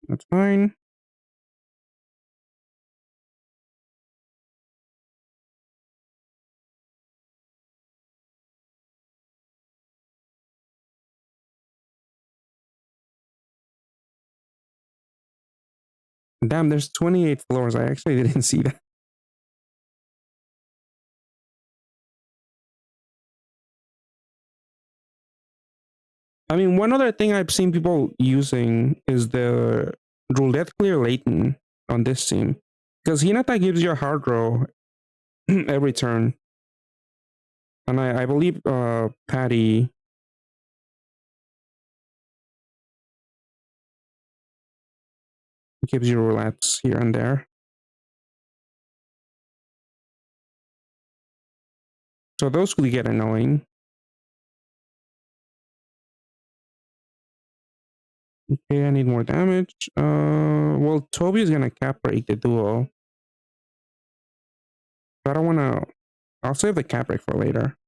That's fine. Damn, there's 28 floors. I actually didn't see that. I mean, one other thing I've seen people using is the roulette clear Leighton on this team. Because Hinata gives you a hard row every turn. And I believe Patty gives you roulettes here and there. So those could get annoying. Okay, I need more damage. Well, Toby's gonna cap break the duo. But I don't wanna. I'll save the cap break for later.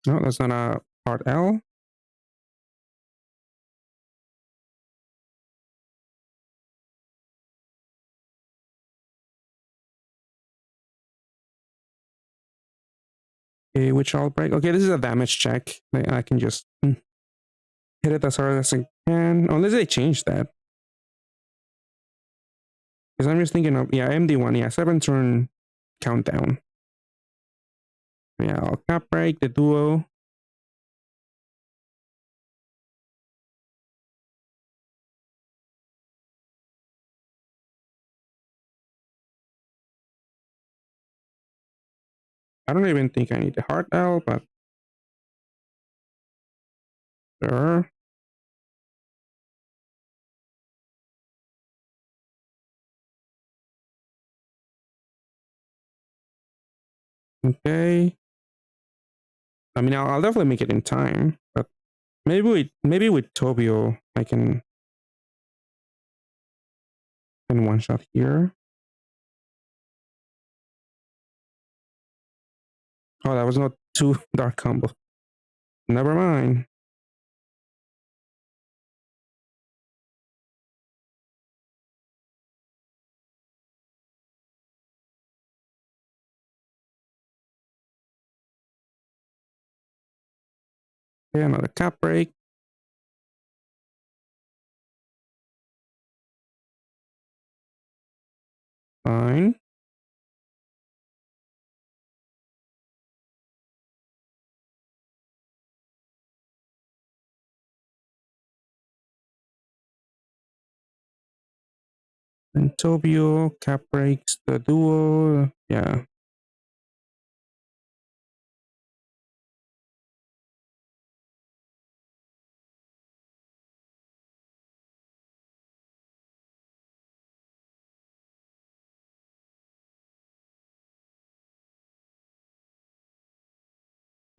No, that's not a part L. Okay, which I'll break. Okay, this is a damage check. I can just hit it as hard as I can. Unless they change that. Because I'm just thinking of, yeah, MD1, yeah, 7-turn countdown. Yeah, I'll cap break the duo. I don't even think I need the hard L, but sure. Okay. I mean, I'll definitely make it in time, but maybe with Tobio, I can one shot here. Oh, that was not too dark combo. Never mind. Okay, another cap break. Fine. And Tobio, cap breaks the duo. Yeah.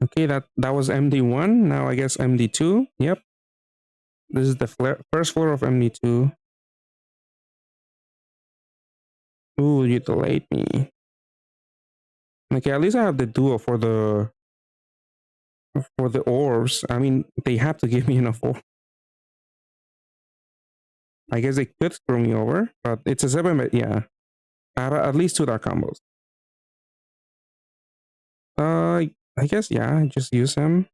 Okay, that was MD1. Now I guess MD2. Yep. This is the first floor of MD2. Ooh, you delayed me. Okay, at least I have the duo for the orbs. I mean, they have to give me enough orbs. I guess they could screw me over, but it's a 7, but yeah. I have at least 2 dark combos. I guess, yeah, just use him.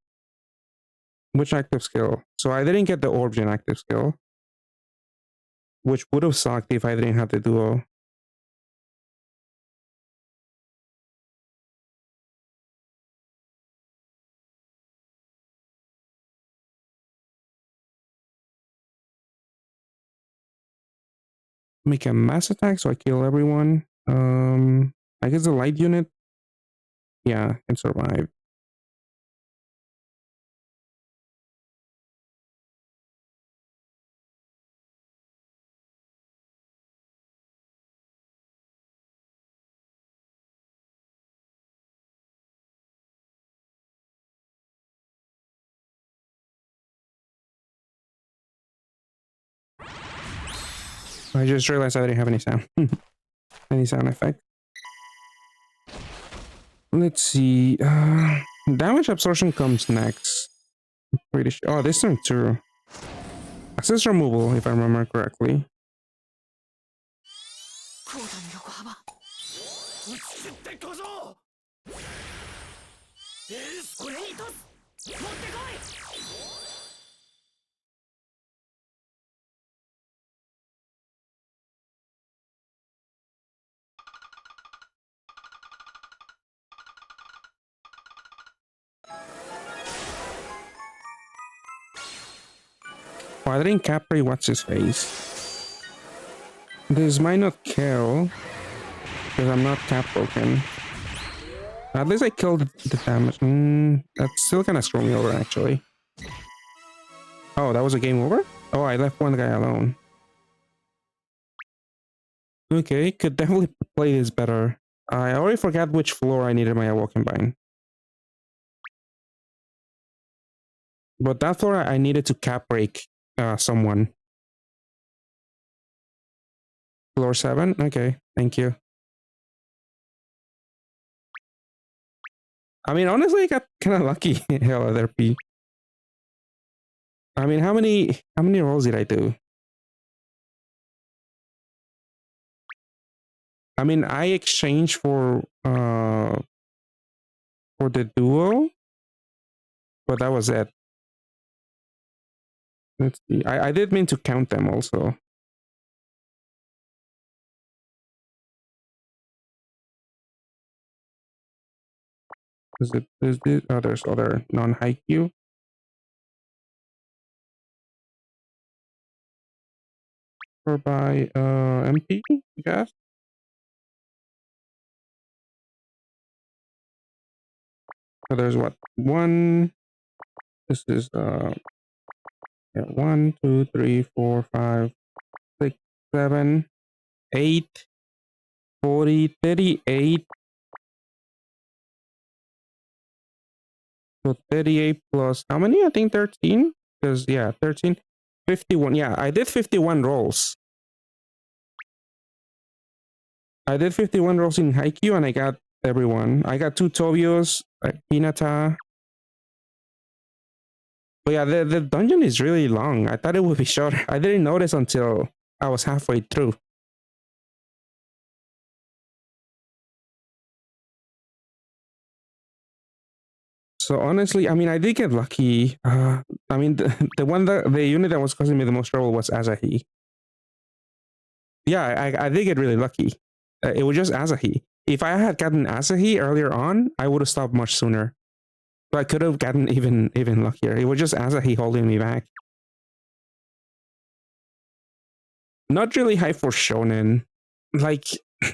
Which active skill? So I didn't get the orb in active skill, which would have sucked if I didn't have the duo. Make a mass attack so I kill everyone. I guess the light unit, yeah, can survive. I just realized I didn't have any sound. Any sound effect. Let's see. Damage absorption comes next. Pretty sure. Oh, this turn too. Assist removal, if I remember correctly. Oh, I didn't capri what's his face. This might not kill because I'm not cap broken. At least I killed the damage. That's still kind of screwing me over, actually. Oh, that was a game over? Oh, I left one guy alone. Okay, could definitely play this better. I already forgot which floor I needed my awoken bind. But that floor I needed to cap break someone. Floor 7? Okay, thank you. I mean, honestly, I got kind of lucky. Hell, there P. I mean, how many rolls did I do? I mean, I exchanged for the duo, but that was it. Let's see. I did mean to count them also. Is this there's other non-haiku. Or by MP, I guess. So there's what? One. This is yeah, 1, 2, 3, 4, 5, 6, 7, 8, 40, 38. So 38 plus how many? I think 13. Because yeah, 13. 51. Yeah, I did 51 rolls. I did 51 rolls in Haikyuu and I got everyone. I got 2 Tobios, Hinata. But yeah, the dungeon is really long. I thought it would be short. I didn't notice until I was halfway through. So honestly, I mean, I did get lucky. I mean, the unit that was causing me the most trouble was Asahi. Yeah, I did get really lucky. It was just Asahi. If I had gotten Asahi earlier on, I would have stopped much sooner. So I could have gotten even luckier. It was just Asahi holding me back. Not really high for shonen. Like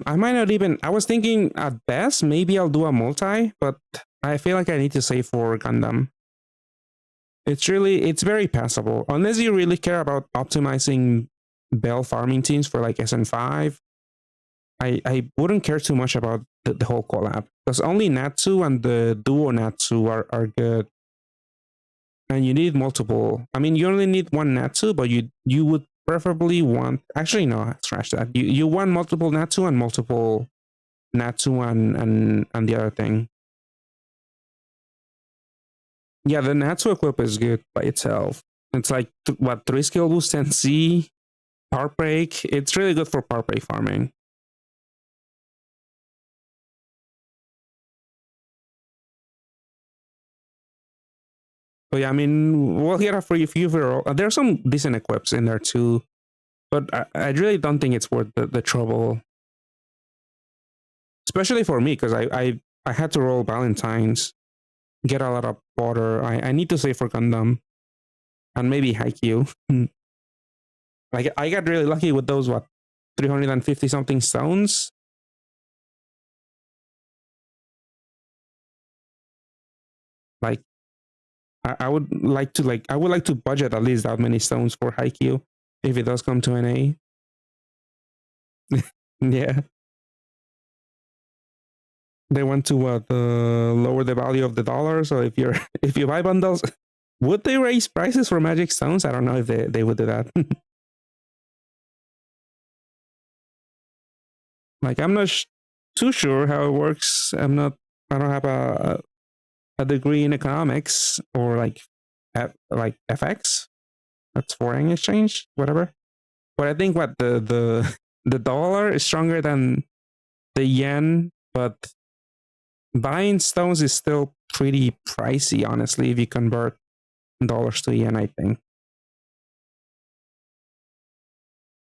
I might not even. I was thinking at best maybe I'll do a multi, but I feel like I need to save for Gundam. It's very passable unless you really care about optimizing Bell farming teams for like SN5. I wouldn't care too much about the whole collab because only Natsu and the duo Natsu are good, and you need multiple. I mean, you only need one Natsu, but you would preferably want. Actually, no, scratch that. You want multiple Natsu and multiple Natsu and the other thing. Yeah, the Natsu equip is good by itself. It's like what 3 skill boost 10C, power break. It's really good for power break farming. But yeah, I mean, we'll get a free few for. There are some decent equips in there too, but I really don't think it's worth the trouble, especially for me because I had to roll Valentine's, get a lot of water. I need to save for Gundam and maybe Haikyuu. Like I got really lucky with those 350 something stones. Like I would like to budget at least that many stones for Haikyuu if it does come to an A. Yeah, they want to lower the value of the dollar. So if you're if you buy bundles, would they raise prices for magic stones? I don't know if they would do that. Like I'm not too sure how it works. I don't have a degree in economics or like FX. That's foreign exchange, whatever. But I think what the dollar is stronger than the yen, but buying stones is still pretty pricey, honestly, if you convert dollars to yen, I think.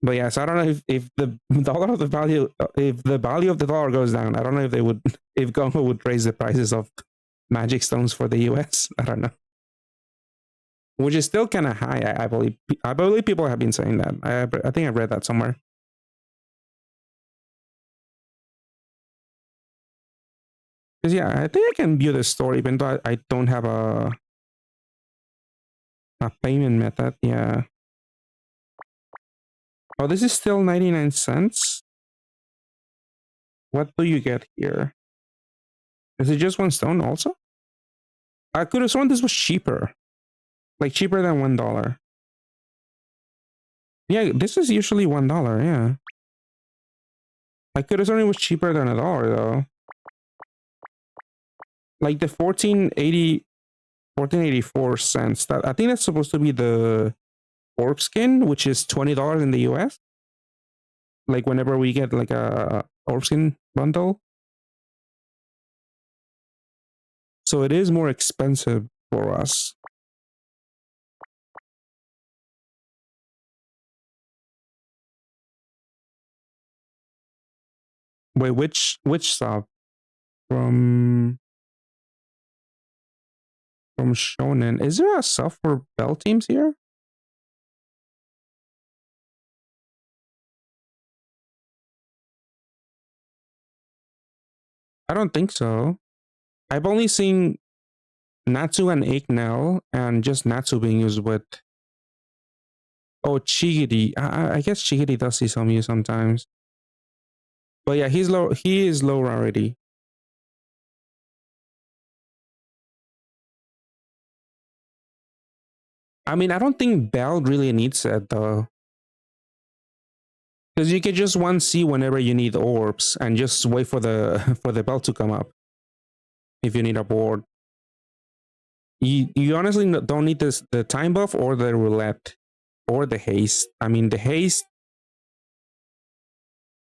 But yeah, so I don't know if the dollar of the value if the value of the dollar goes down, I don't know if they would if Gongo would raise the prices of magic stones for the US. I don't know. Which is still kind of high, I believe. I believe people have been saying that. I think I've read that somewhere. Because yeah, I think I can view the story even though I don't have a payment method. Yeah. Oh, this is still 99 cents. What do you get here? Is it just one stone also? I could have sworn this was cheaper. Like cheaper than $1. Yeah, this is usually $1, yeah. I could have sworn it was cheaper than $1 though. Like the 1484 cents. That I think that's supposed to be the orb skin, which is $20 in the US. Like whenever we get like a orb skin bundle. So it is more expensive for us. Wait, which sub? From Shonen. Is there a sub for Bell teams here? I don't think so. I've only seen Natsu and Ignel and just Natsu being used with. Oh, Chigiri. I guess Chigiri does see some use sometimes. But yeah, he's low. He is low rarity. I mean, I don't think Bell really needs it though, because you can just 1C whenever you need orbs and just wait for the for the bell to come up. If you need a board, you honestly don't need the time buff or the roulette or the haste. I mean, the haste.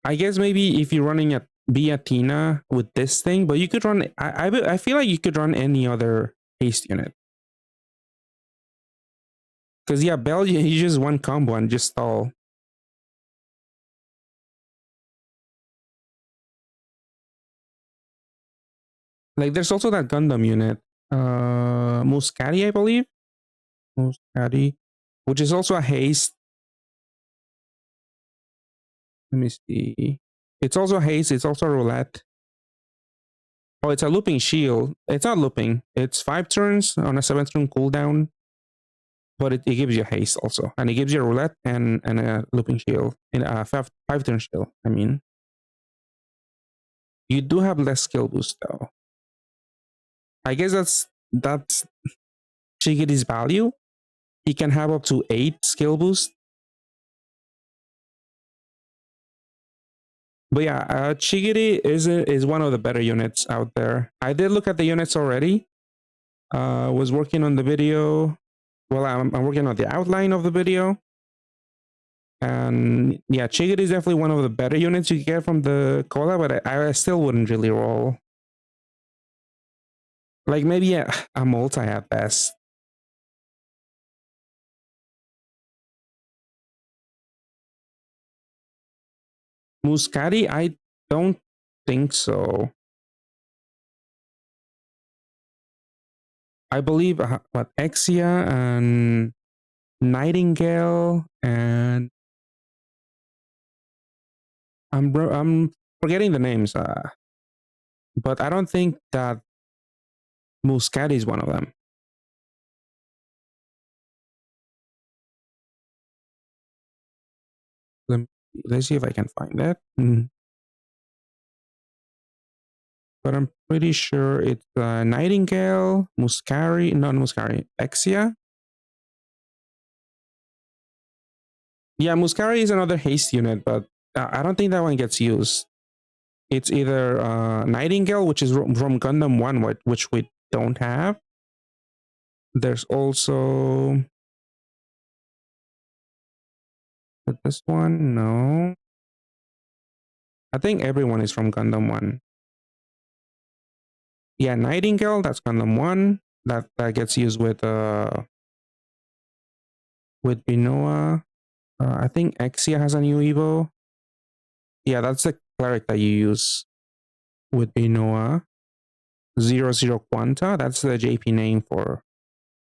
I guess maybe if you're running a Tina with this thing, but you could run. I feel like you could run any other haste unit. Because yeah, Bell, you just one combo and just stall. Like there's also that Gundam unit, Muscati, I believe. Muscati, which is also a haste. Let me see. It's also haste. It's also roulette. Oh, it's a looping shield. It's not looping. It's 5 turns on a 7 turn cooldown, but it gives you haste also, and it gives you a roulette and a looping shield in a 5 turn shield. I mean, you do have less skill boost though. I guess that's Shigiri's value. He can have up to 8 skill boost. But yeah, Chigiri is one of the better units out there. I did look at the units already. Was working on the video. Well, I'm working on the outline of the video. And yeah, Chigiri is definitely one of the better units you get from the cola, but I still wouldn't really roll. Like maybe a multi at best. Muscati, I don't think so. I believe what Exia and Nightingale and I'm forgetting the names, but I don't think that Muscat is one of them. Let's see if I can find that. But I'm pretty sure it's Nightingale, Muscari, not Muscari, Exia. Yeah, Muscari is another haste unit, but I don't think that one gets used. It's either Nightingale, which is from Gundam 1, which we don't have. There's also this one, no. I think everyone is from Gundam 1. Yeah, Nightingale, that's Gundam 1. That gets used with Binoa. I think Exia has a new Evo. Yeah, that's the cleric that you use with Binoa. 00 Quanta, that's the JP name for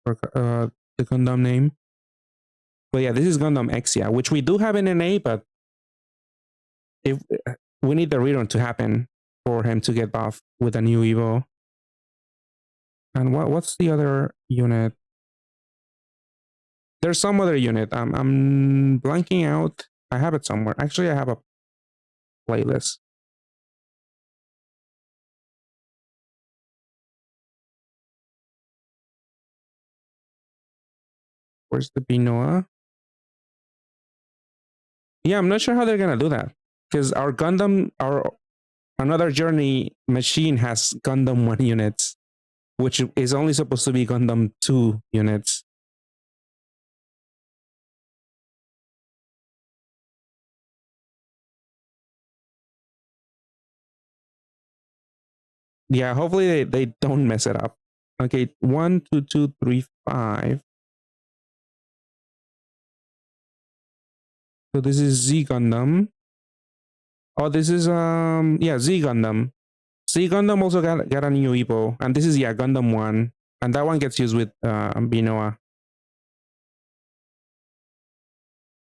the Gundam name. But yeah, this is Gundam Exia, which we do have in NA, but if we need the rerun to happen for him to get buffed with a new Evo. And what's the other unit? There's some other unit. I'm blanking out. I have it somewhere. Actually, I have a playlist. Where's the Binoa? Yeah, I'm not sure how they're gonna do that because our Gundam, our Another Journey machine has Gundam 1 units, which is only supposed to be Gundam 2 units. Yeah, hopefully they don't mess it up. Okay, 1, 2, 2, 3, 5. So this is Z Gundam. Oh, this is Z Gundam. Z Gundam also got a new Evo, and this is Gundam 1, and that one gets used with Binoa.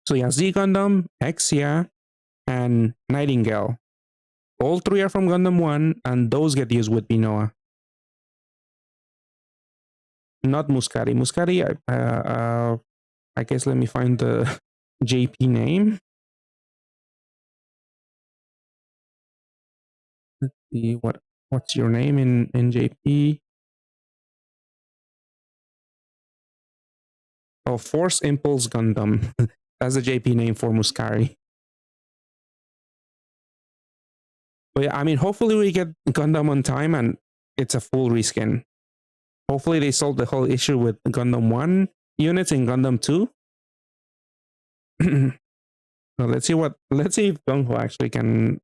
So Z Gundam, Exia, and Nightingale. All 3 are from Gundam 1, and those get used with Binoa. Not Muscari. Muscari, I guess let me find the JP name. Let's see what's your name in JP. Oh, Force Impulse Gundam. That's the JP name for Muscari. But yeah, I mean, hopefully we get Gundam on time and it's a full reskin. Hopefully they solve the whole issue with Gundam 1 units in Gundam 2. So let's see if Gung-Ho actually can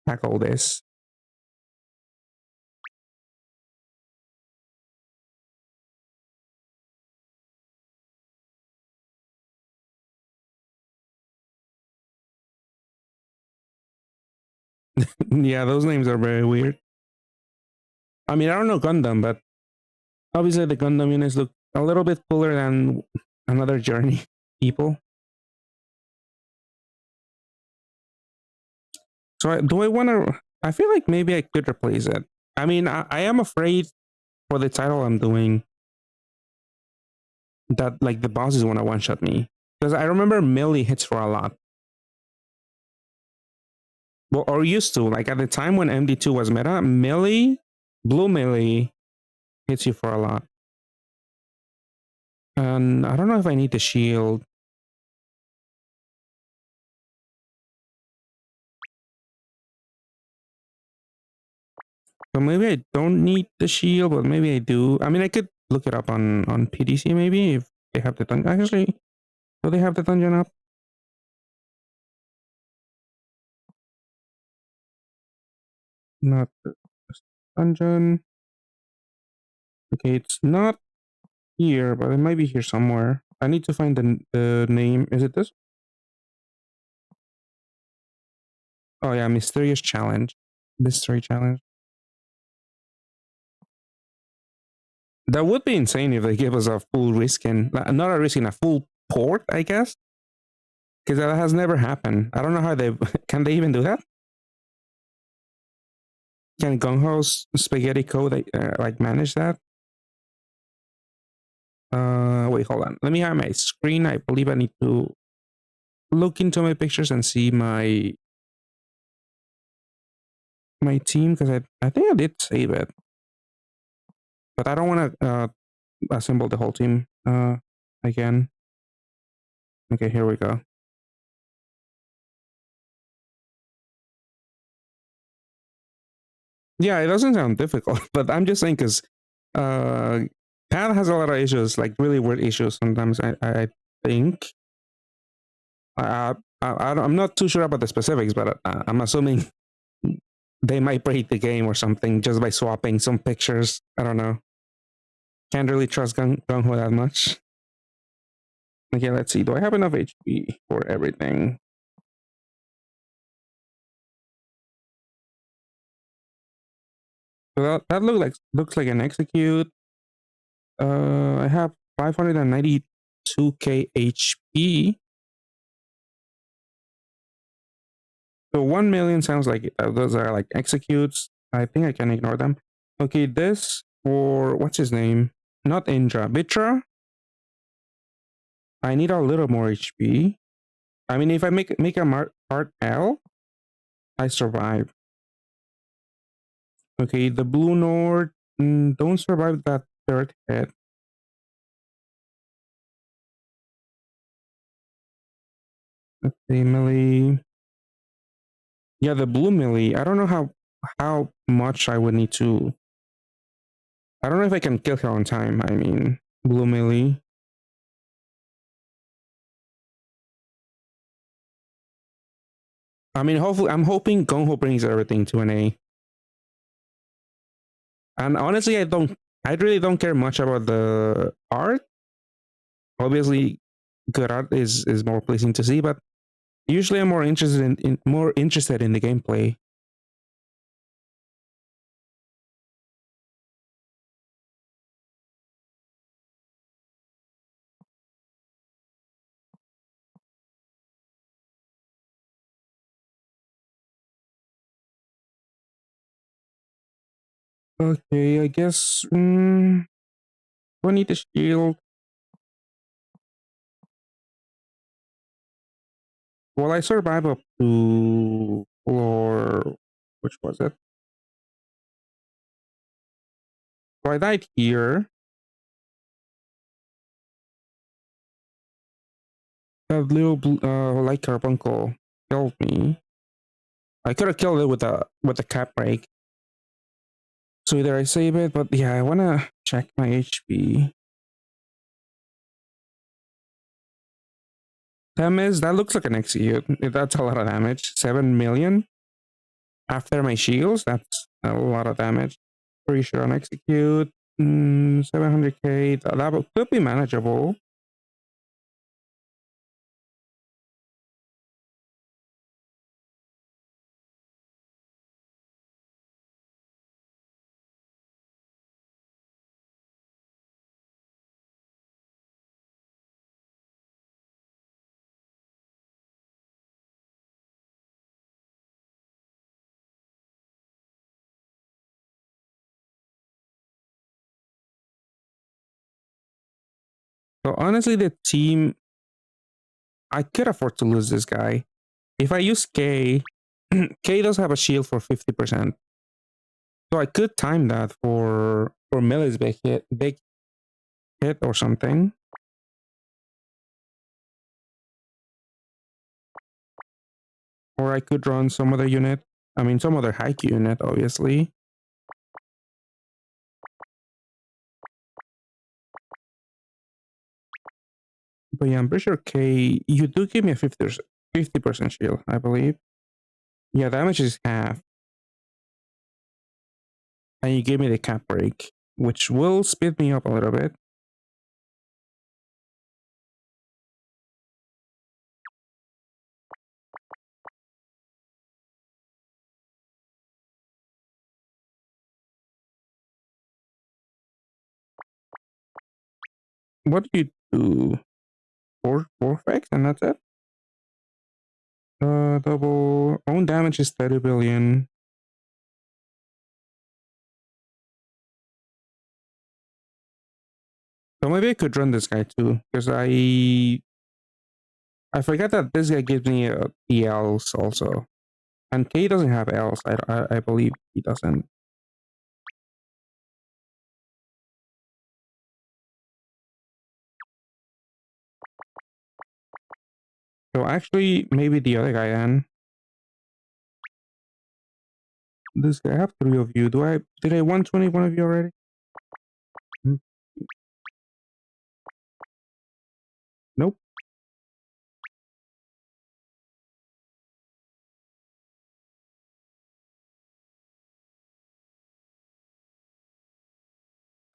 tackle this. Yeah, those names are very weird. I mean, I don't know Gundam, but obviously the Gundam units look a little bit cooler than Another Journey people. So do I want to? I feel like maybe I could replace it. I mean, I am afraid for the title I'm doing that like the bosses want to one shot me because I remember melee hits for a lot. Well, or used to like at the time when MD2 was meta, melee, blue melee hits you for a lot. And I don't know if I need the shield. So maybe I don't need the shield, but maybe I do. I mean, I could look it up on PDC maybe if they have the dungeon. Actually, do they have the dungeon up? Not the dungeon. Okay, it's not here, but it might be here somewhere. I need to find the name. Is it this? Oh yeah, mysterious challenge. Mystery challenge. That would be insane if they give us a full reskin. Not a reskin, a full port, I guess. Because that has never happened. I don't know how they can they even do that. Can Gung Ho's spaghetti code like manage that? Wait, hold on. Let me have my screen. I believe I need to look into my pictures and see my team because I think I did save it, but I don't want to assemble the whole team again. Okay, here we go. Yeah, it doesn't sound difficult, but I'm just saying because uh, Pat has a lot of issues, like really weird issues. Sometimes I think I'm not too sure about the specifics, but I'm assuming they might break the game or something just by swapping some pictures. I don't know. Can't really trust Gung Ho that much. Okay, let's see. Do I have enough HP for everything? So that looks like an execute. I have 592k HP. So 1 million sounds like those are like executes. I think I can ignore them. Okay, this for what's his name? Not Indra, Bitra. I need a little more HP. I mean, if I make a part L, I survive. Okay, the Blue Nord don't survive that third hit. Let's see, melee. Yeah, the blue melee. I don't know how much I would need to. I don't know if I can kill her on time. I mean, blue melee. I mean, hopefully, I'm hoping Gongho brings everything to an A. And honestly, I really don't care much about the art. Obviously, good art is more pleasing to see, but usually I'm more interested in the gameplay. Okay, I guess do I need the shield? Well, I survived up to floor. Which was it? So I died here. That little light carbuncle killed me. I could have killed it with the cap break. So either I save it, but yeah, I wanna check my HP. That looks like an execute. That's a lot of damage. 7 million after my shields. That's a lot of damage. Pretty sure on execute. 700k. That could be manageable. So honestly, the team, I could afford to lose this guy. If I use K, K does have a shield for 50%. So I could time that for Millie's big hit or something. Or I could run some other unit. I mean, some other haiku unit, obviously. But yeah, I'm pretty sure K, you do give me a 50% shield, I believe. Yeah, damage is half. And you give me the cap break, which will speed me up a little bit. What do you do? Four effects and that's it? Double own damage is 30 billion. So maybe I could run this guy too, because I forgot that this guy gives me the Ls also. And K doesn't have Ls, I believe he doesn't. So actually, maybe the other guy then. This guy, I have 3 of you. Did I 120 one of you already? Nope.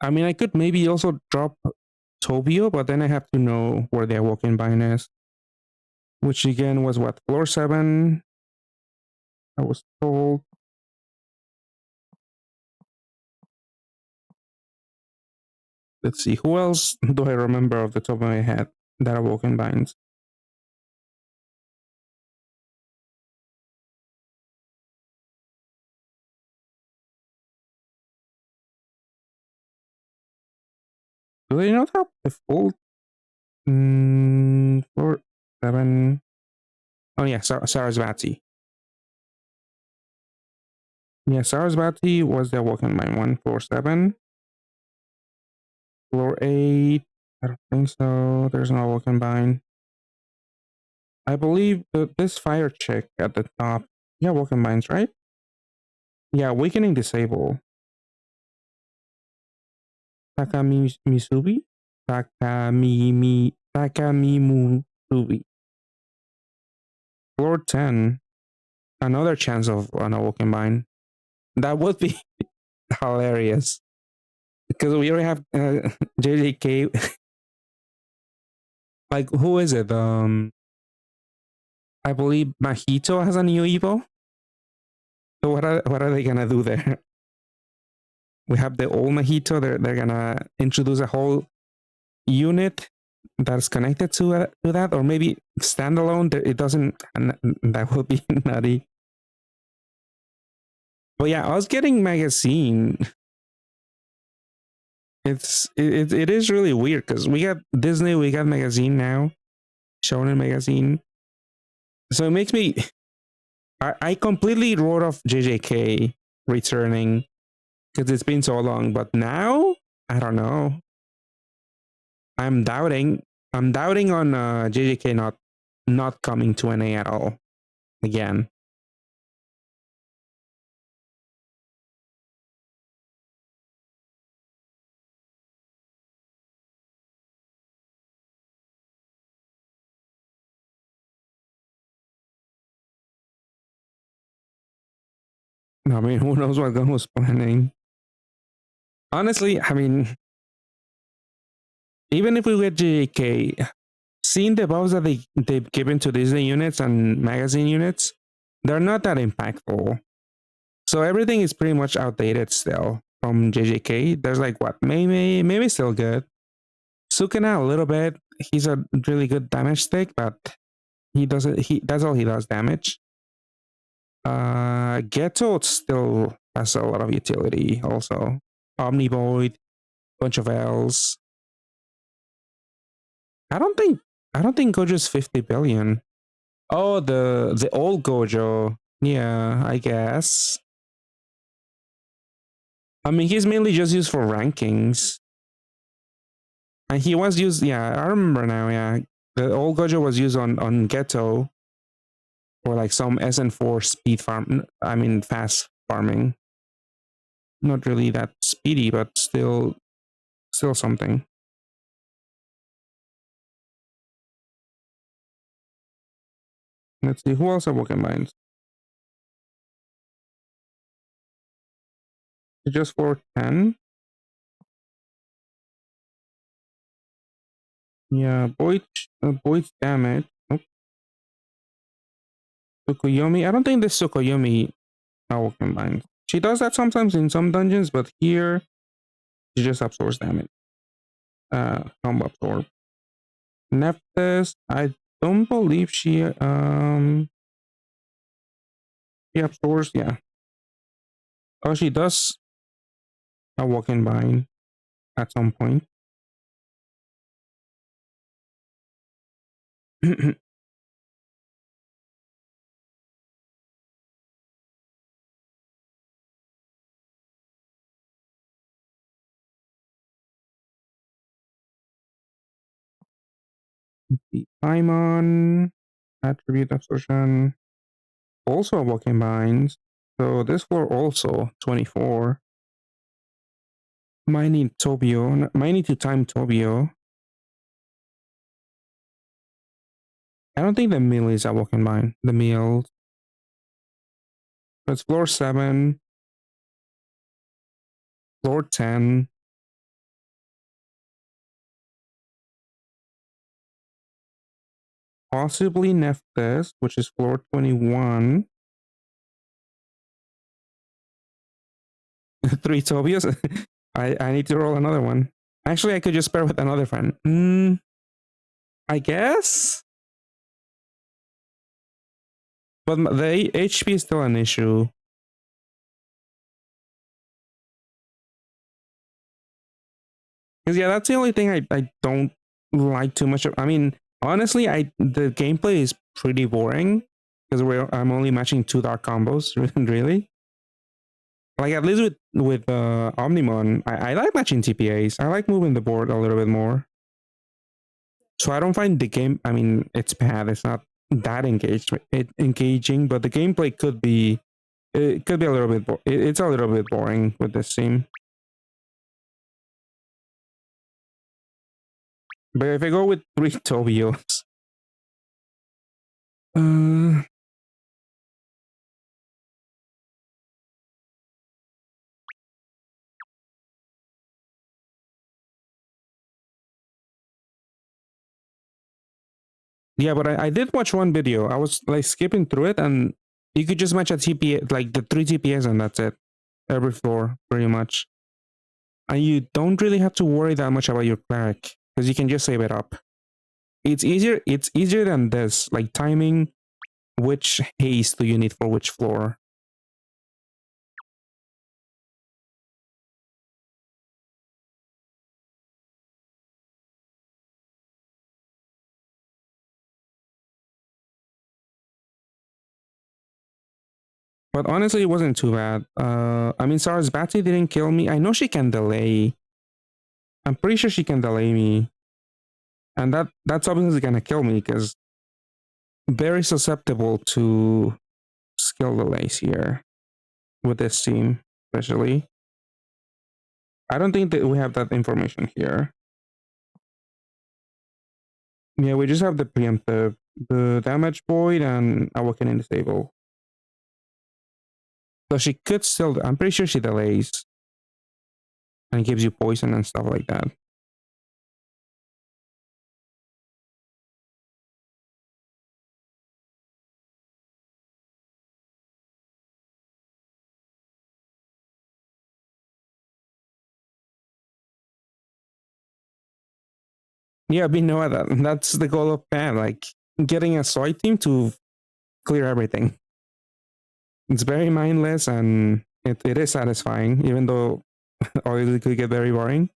I mean, I could maybe also drop Tobio, but then I have to know where their walking bind is. Which again was what, floor 7? I was told. Let's see, who else do I remember off the top of my head that are walking binds? Do they not have the full floor 7? Oh yeah, Sarasvati. Yeah, Sarasvati was the walking bind one. Floor 7. Floor 8. I don't think so. There's no walking bind. I believe this fire chick at the top. Yeah, walking binds, right? Yeah, weakening disable. Takamisubi? Takamimusubi. Floor 10. Another chance of an awoken mine. That would be hilarious. Because we already have JJK. Like, who is it? I believe Mahito has a new Evo. So what are they gonna do there? We have the old Mahito. They're gonna introduce a whole unit that's connected to that, or maybe standalone. It doesn't. That would be nutty. But yeah, us getting magazine. It is really weird because we got Disney, we got magazine now, Shonen magazine. So it makes me. I completely wrote off JJK returning because it's been so long. But now I don't know. I'm doubting. I'm doubting on JJK not coming to NA at all again. I mean, who knows what Gun was planning? Honestly, I mean, even if we get JJK, seeing the buffs that they've given to Disney units and magazine units, they're not that impactful. So everything is pretty much outdated still from JJK. There's like what, maybe still good. Sukuna a little bit. He's a really good damage stick, but he doesn't. He that's all he does damage. Ghetto still has a lot of utility. Also, Omnivoid, bunch of L's. I don't think Gojo's 50 billion. Oh, the old Gojo. Yeah, I guess. I mean, he's mainly just used for rankings. And he was used, yeah, I remember now, yeah. The old Gojo was used on Ghetto or like some SN4 speed farm, I mean, fast farming. Not really that speedy, but still something. Let's see, who else have Woken Mines? Just for 10? Yeah, Boyd's damage. Oh, Tsukuyomi. I don't think this Tsukuyomi Woken Mines. She does that sometimes in some dungeons, but here she just absorbs damage. Combo absorb. Nephthys, I don't believe she absorbs, yeah. Oh, she does a walk-in bind at some point. The Paimon attribute absorption, also a walk-in binds. So this floor also 24. Might need Tobio. Might need to time Tobio. I don't think the mill is a walk-in bind. The mill. It's floor 7, floor 10. Possibly Nephthys, which is floor 21. 3 Tobias. I need to roll another one. Actually, I could just pair with another friend. I guess? But the HP is still an issue. Because yeah, that's the only thing I don't like too much of. I mean, honestly, the gameplay is pretty boring because I'm only matching 2 dark combos, really. Like at least with Omnimon, I like matching TPAs. I like moving the board a little bit more. So I don't find the game. I mean, it's bad. It's not that engaging, but the gameplay could be. It could be a little bit. It's a little bit boring with this team. But if I go with 3 Tobios, uh, yeah, but I did watch one video. I was like skipping through it, and you could just match a TPA, like the 3 TPS, and that's it. Every floor, pretty much. And you don't really have to worry that much about your cleric because you can just save it up. It's easier. It's easier than this, like timing which haste do you need for which floor. But honestly, it wasn't too bad. I mean, Sarasvati didn't kill me. I know she can delay. I'm pretty sure she can delay me, and that's obviously gonna kill me because very susceptible to skill delays here with this team, especially. I don't think that we have that information here. Yeah, we just have the preemptive, the damage void, and awakening disable. So she could still. I'm pretty sure she delays and gives you poison and stuff like that. Yeah, we know that. That's the goal of PAN, like getting a soy team to clear everything. It's very mindless and it is satisfying, even though obviously it could get very boring.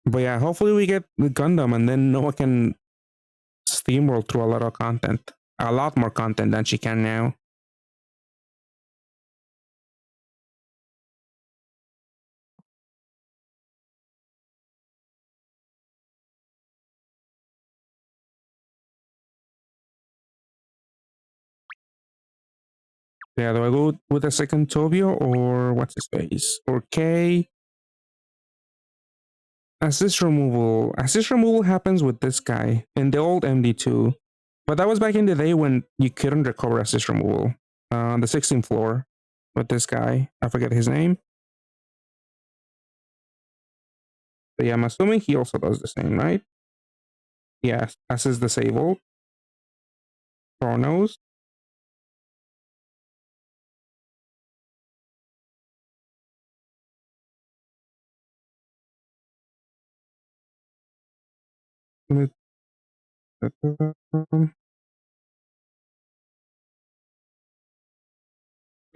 But yeah, hopefully we get the Gundam and then Noah can steamroll through a lot of content. A lot more content than she can now. Yeah, do I go with a second Tobio or what's his face? Or K? Assist removal. Assist removal happens with this guy in the old MD2. But that was back in the day when you couldn't recover assist removal. On the 16th floor with this guy. I forget his name. But yeah, I'm assuming he also does the same, right? Yes, assist disabled. Chronos.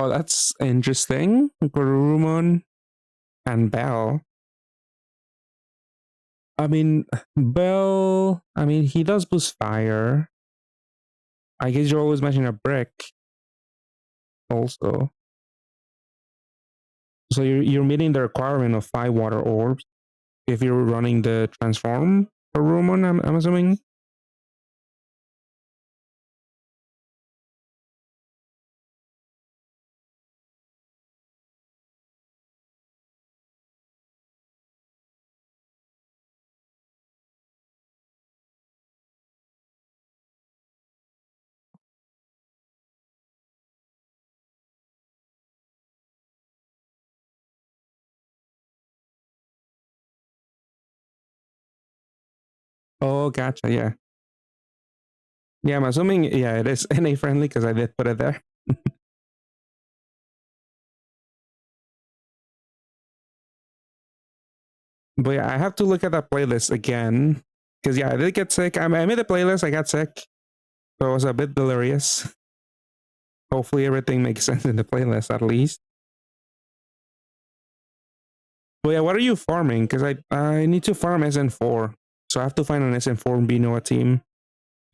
Oh, that's interesting. Garurumon and Bell. I mean, Bell, I mean, he does boost fire. I guess you're always matching a brick also. So you're meeting the requirement of 5 water orbs if you're running the transform for Rumon, I'm assuming. Oh, gotcha. Yeah. Yeah, I'm assuming, yeah, it is NA friendly because I did put it there. But yeah, I have to look at that playlist again because, yeah, I did get sick. I made a playlist, I got sick. So it was a bit delirious. Hopefully, everything makes sense in the playlist at least. But yeah, what are you farming? Because I need to farm SN4. So I have to find an SN4 and Binoa team.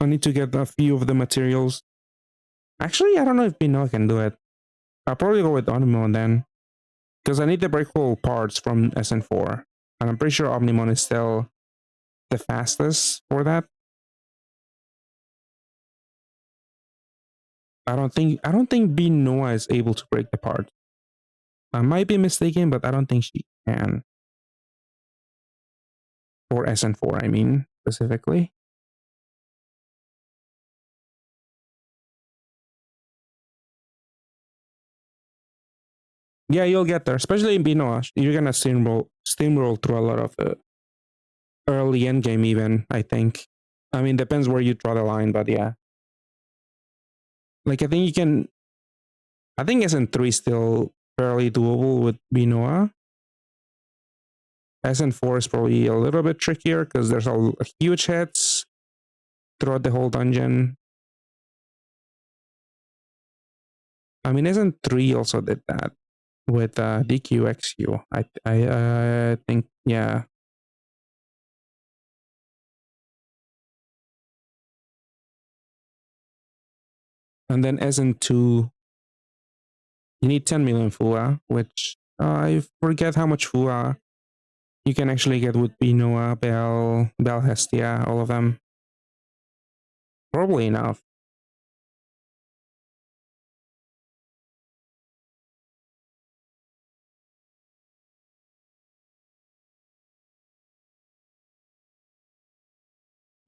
I need to get a few of the materials. Actually, I don't know if Binoa can do it. I'll probably go with Omnimon then. Because I need the breakable parts from SN4. And I'm pretty sure Omnimon is still the fastest for that. I don't think Binoa is able to break the parts. I might be mistaken, but I don't think she can. For SN4, I mean, specifically. Yeah, you'll get there, especially in Binoa. You're gonna steamroll through a lot of early end game, even. I think. I mean, depends where you draw the line, but yeah. Like I think you can. I think SN3 is still fairly doable with Binoa. SN4 is probably a little bit trickier because there's a huge hits throughout the whole dungeon. I mean, SN3 also did that with DQXU. I think, yeah. And then SN2, you need 10 million FUA, which I forget how much FUA you can actually get with Binoa, Bell Hestia, all of them. Probably enough.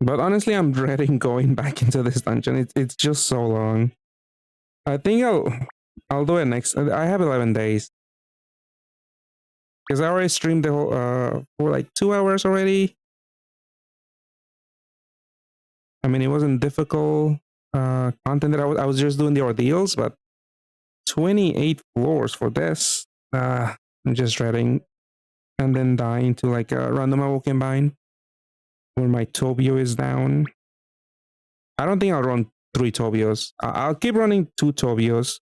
But honestly, I'm dreading going back into this dungeon. It's just so long. I think I'll do it next. I have 11 days because I already streamed the whole for like 2 hours already. I mean, it wasn't difficult content that I was just doing the ordeals, but 28 floors for this. I'm just dreading, and then dying to like a random awoken bind where my Tobio is down. I don't think I'll run 3 Tobios. I'll keep running 2 Tobios,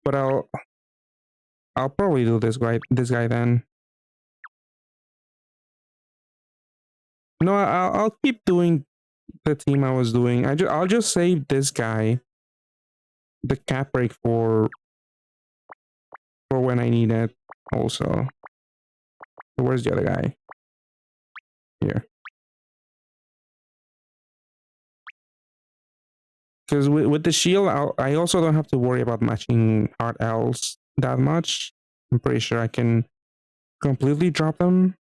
but I'll probably do this guy then. No, I'll keep doing the team I was doing. I'll just save this guy, the cap break for when I need it. Also, so where's the other guy? Here. Because with the shield, I also don't have to worry about matching hard L's that much. I'm pretty sure I can completely drop them.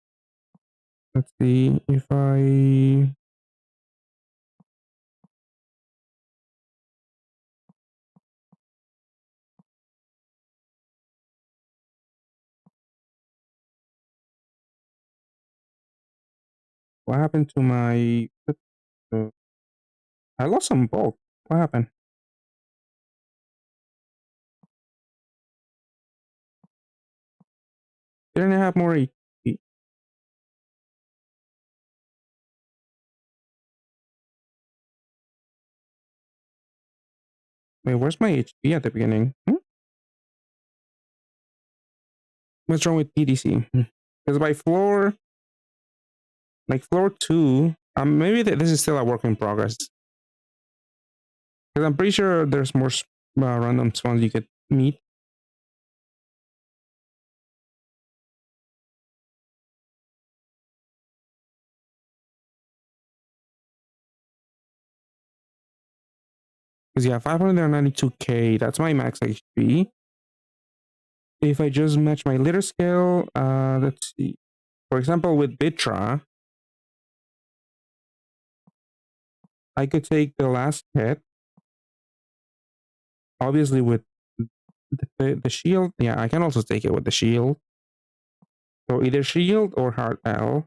Let's see if I... What happened to my... I lost some bulk. What happened? Didn't I have more HP? Wait, where's my HP at the beginning? What's wrong with PDC? Because by floor, like floor 2, maybe this is still a work in progress. Because I'm pretty sure there's more random spawns you could meet. Because yeah, 592k, that's my max HP. If I just match my litter scale, let's see. For example, with Bitra, I could take the last hit. Obviously, with the shield, yeah, I can also take it with the shield. So either shield or hard L.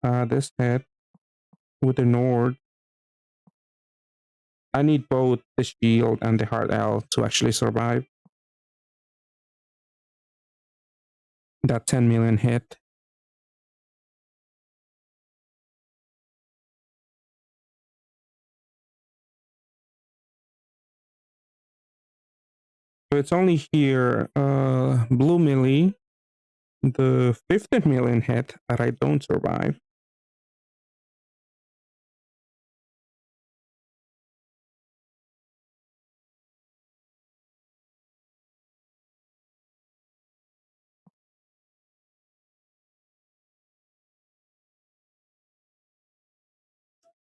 This hit with the Nord. I need both the shield and the hard L to actually survive that 10 million hit. So it's only here, Blue Millie, the 15 million hit that I don't survive.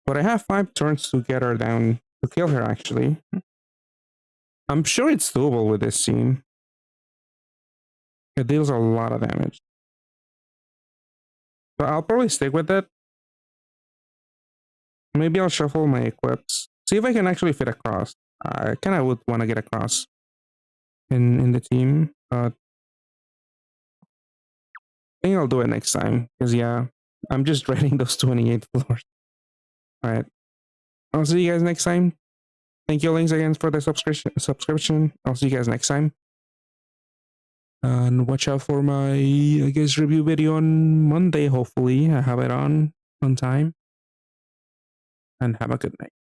But I have 5 turns to get her down, to kill her actually. I'm sure it's doable with this team. It deals a lot of damage. So I'll probably stick with it. Maybe I'll shuffle my equips. See if I can actually fit across. I kind of would want to get across in the team. I think I'll do it next time. Because yeah, I'm just dreading those 28 floors. Alright. I'll see you guys next time. Thank you, Links, again for the subscription. I'll see you guys next time. And watch out for my, I guess, review video on Monday, hopefully. I have it on time. And have a good night.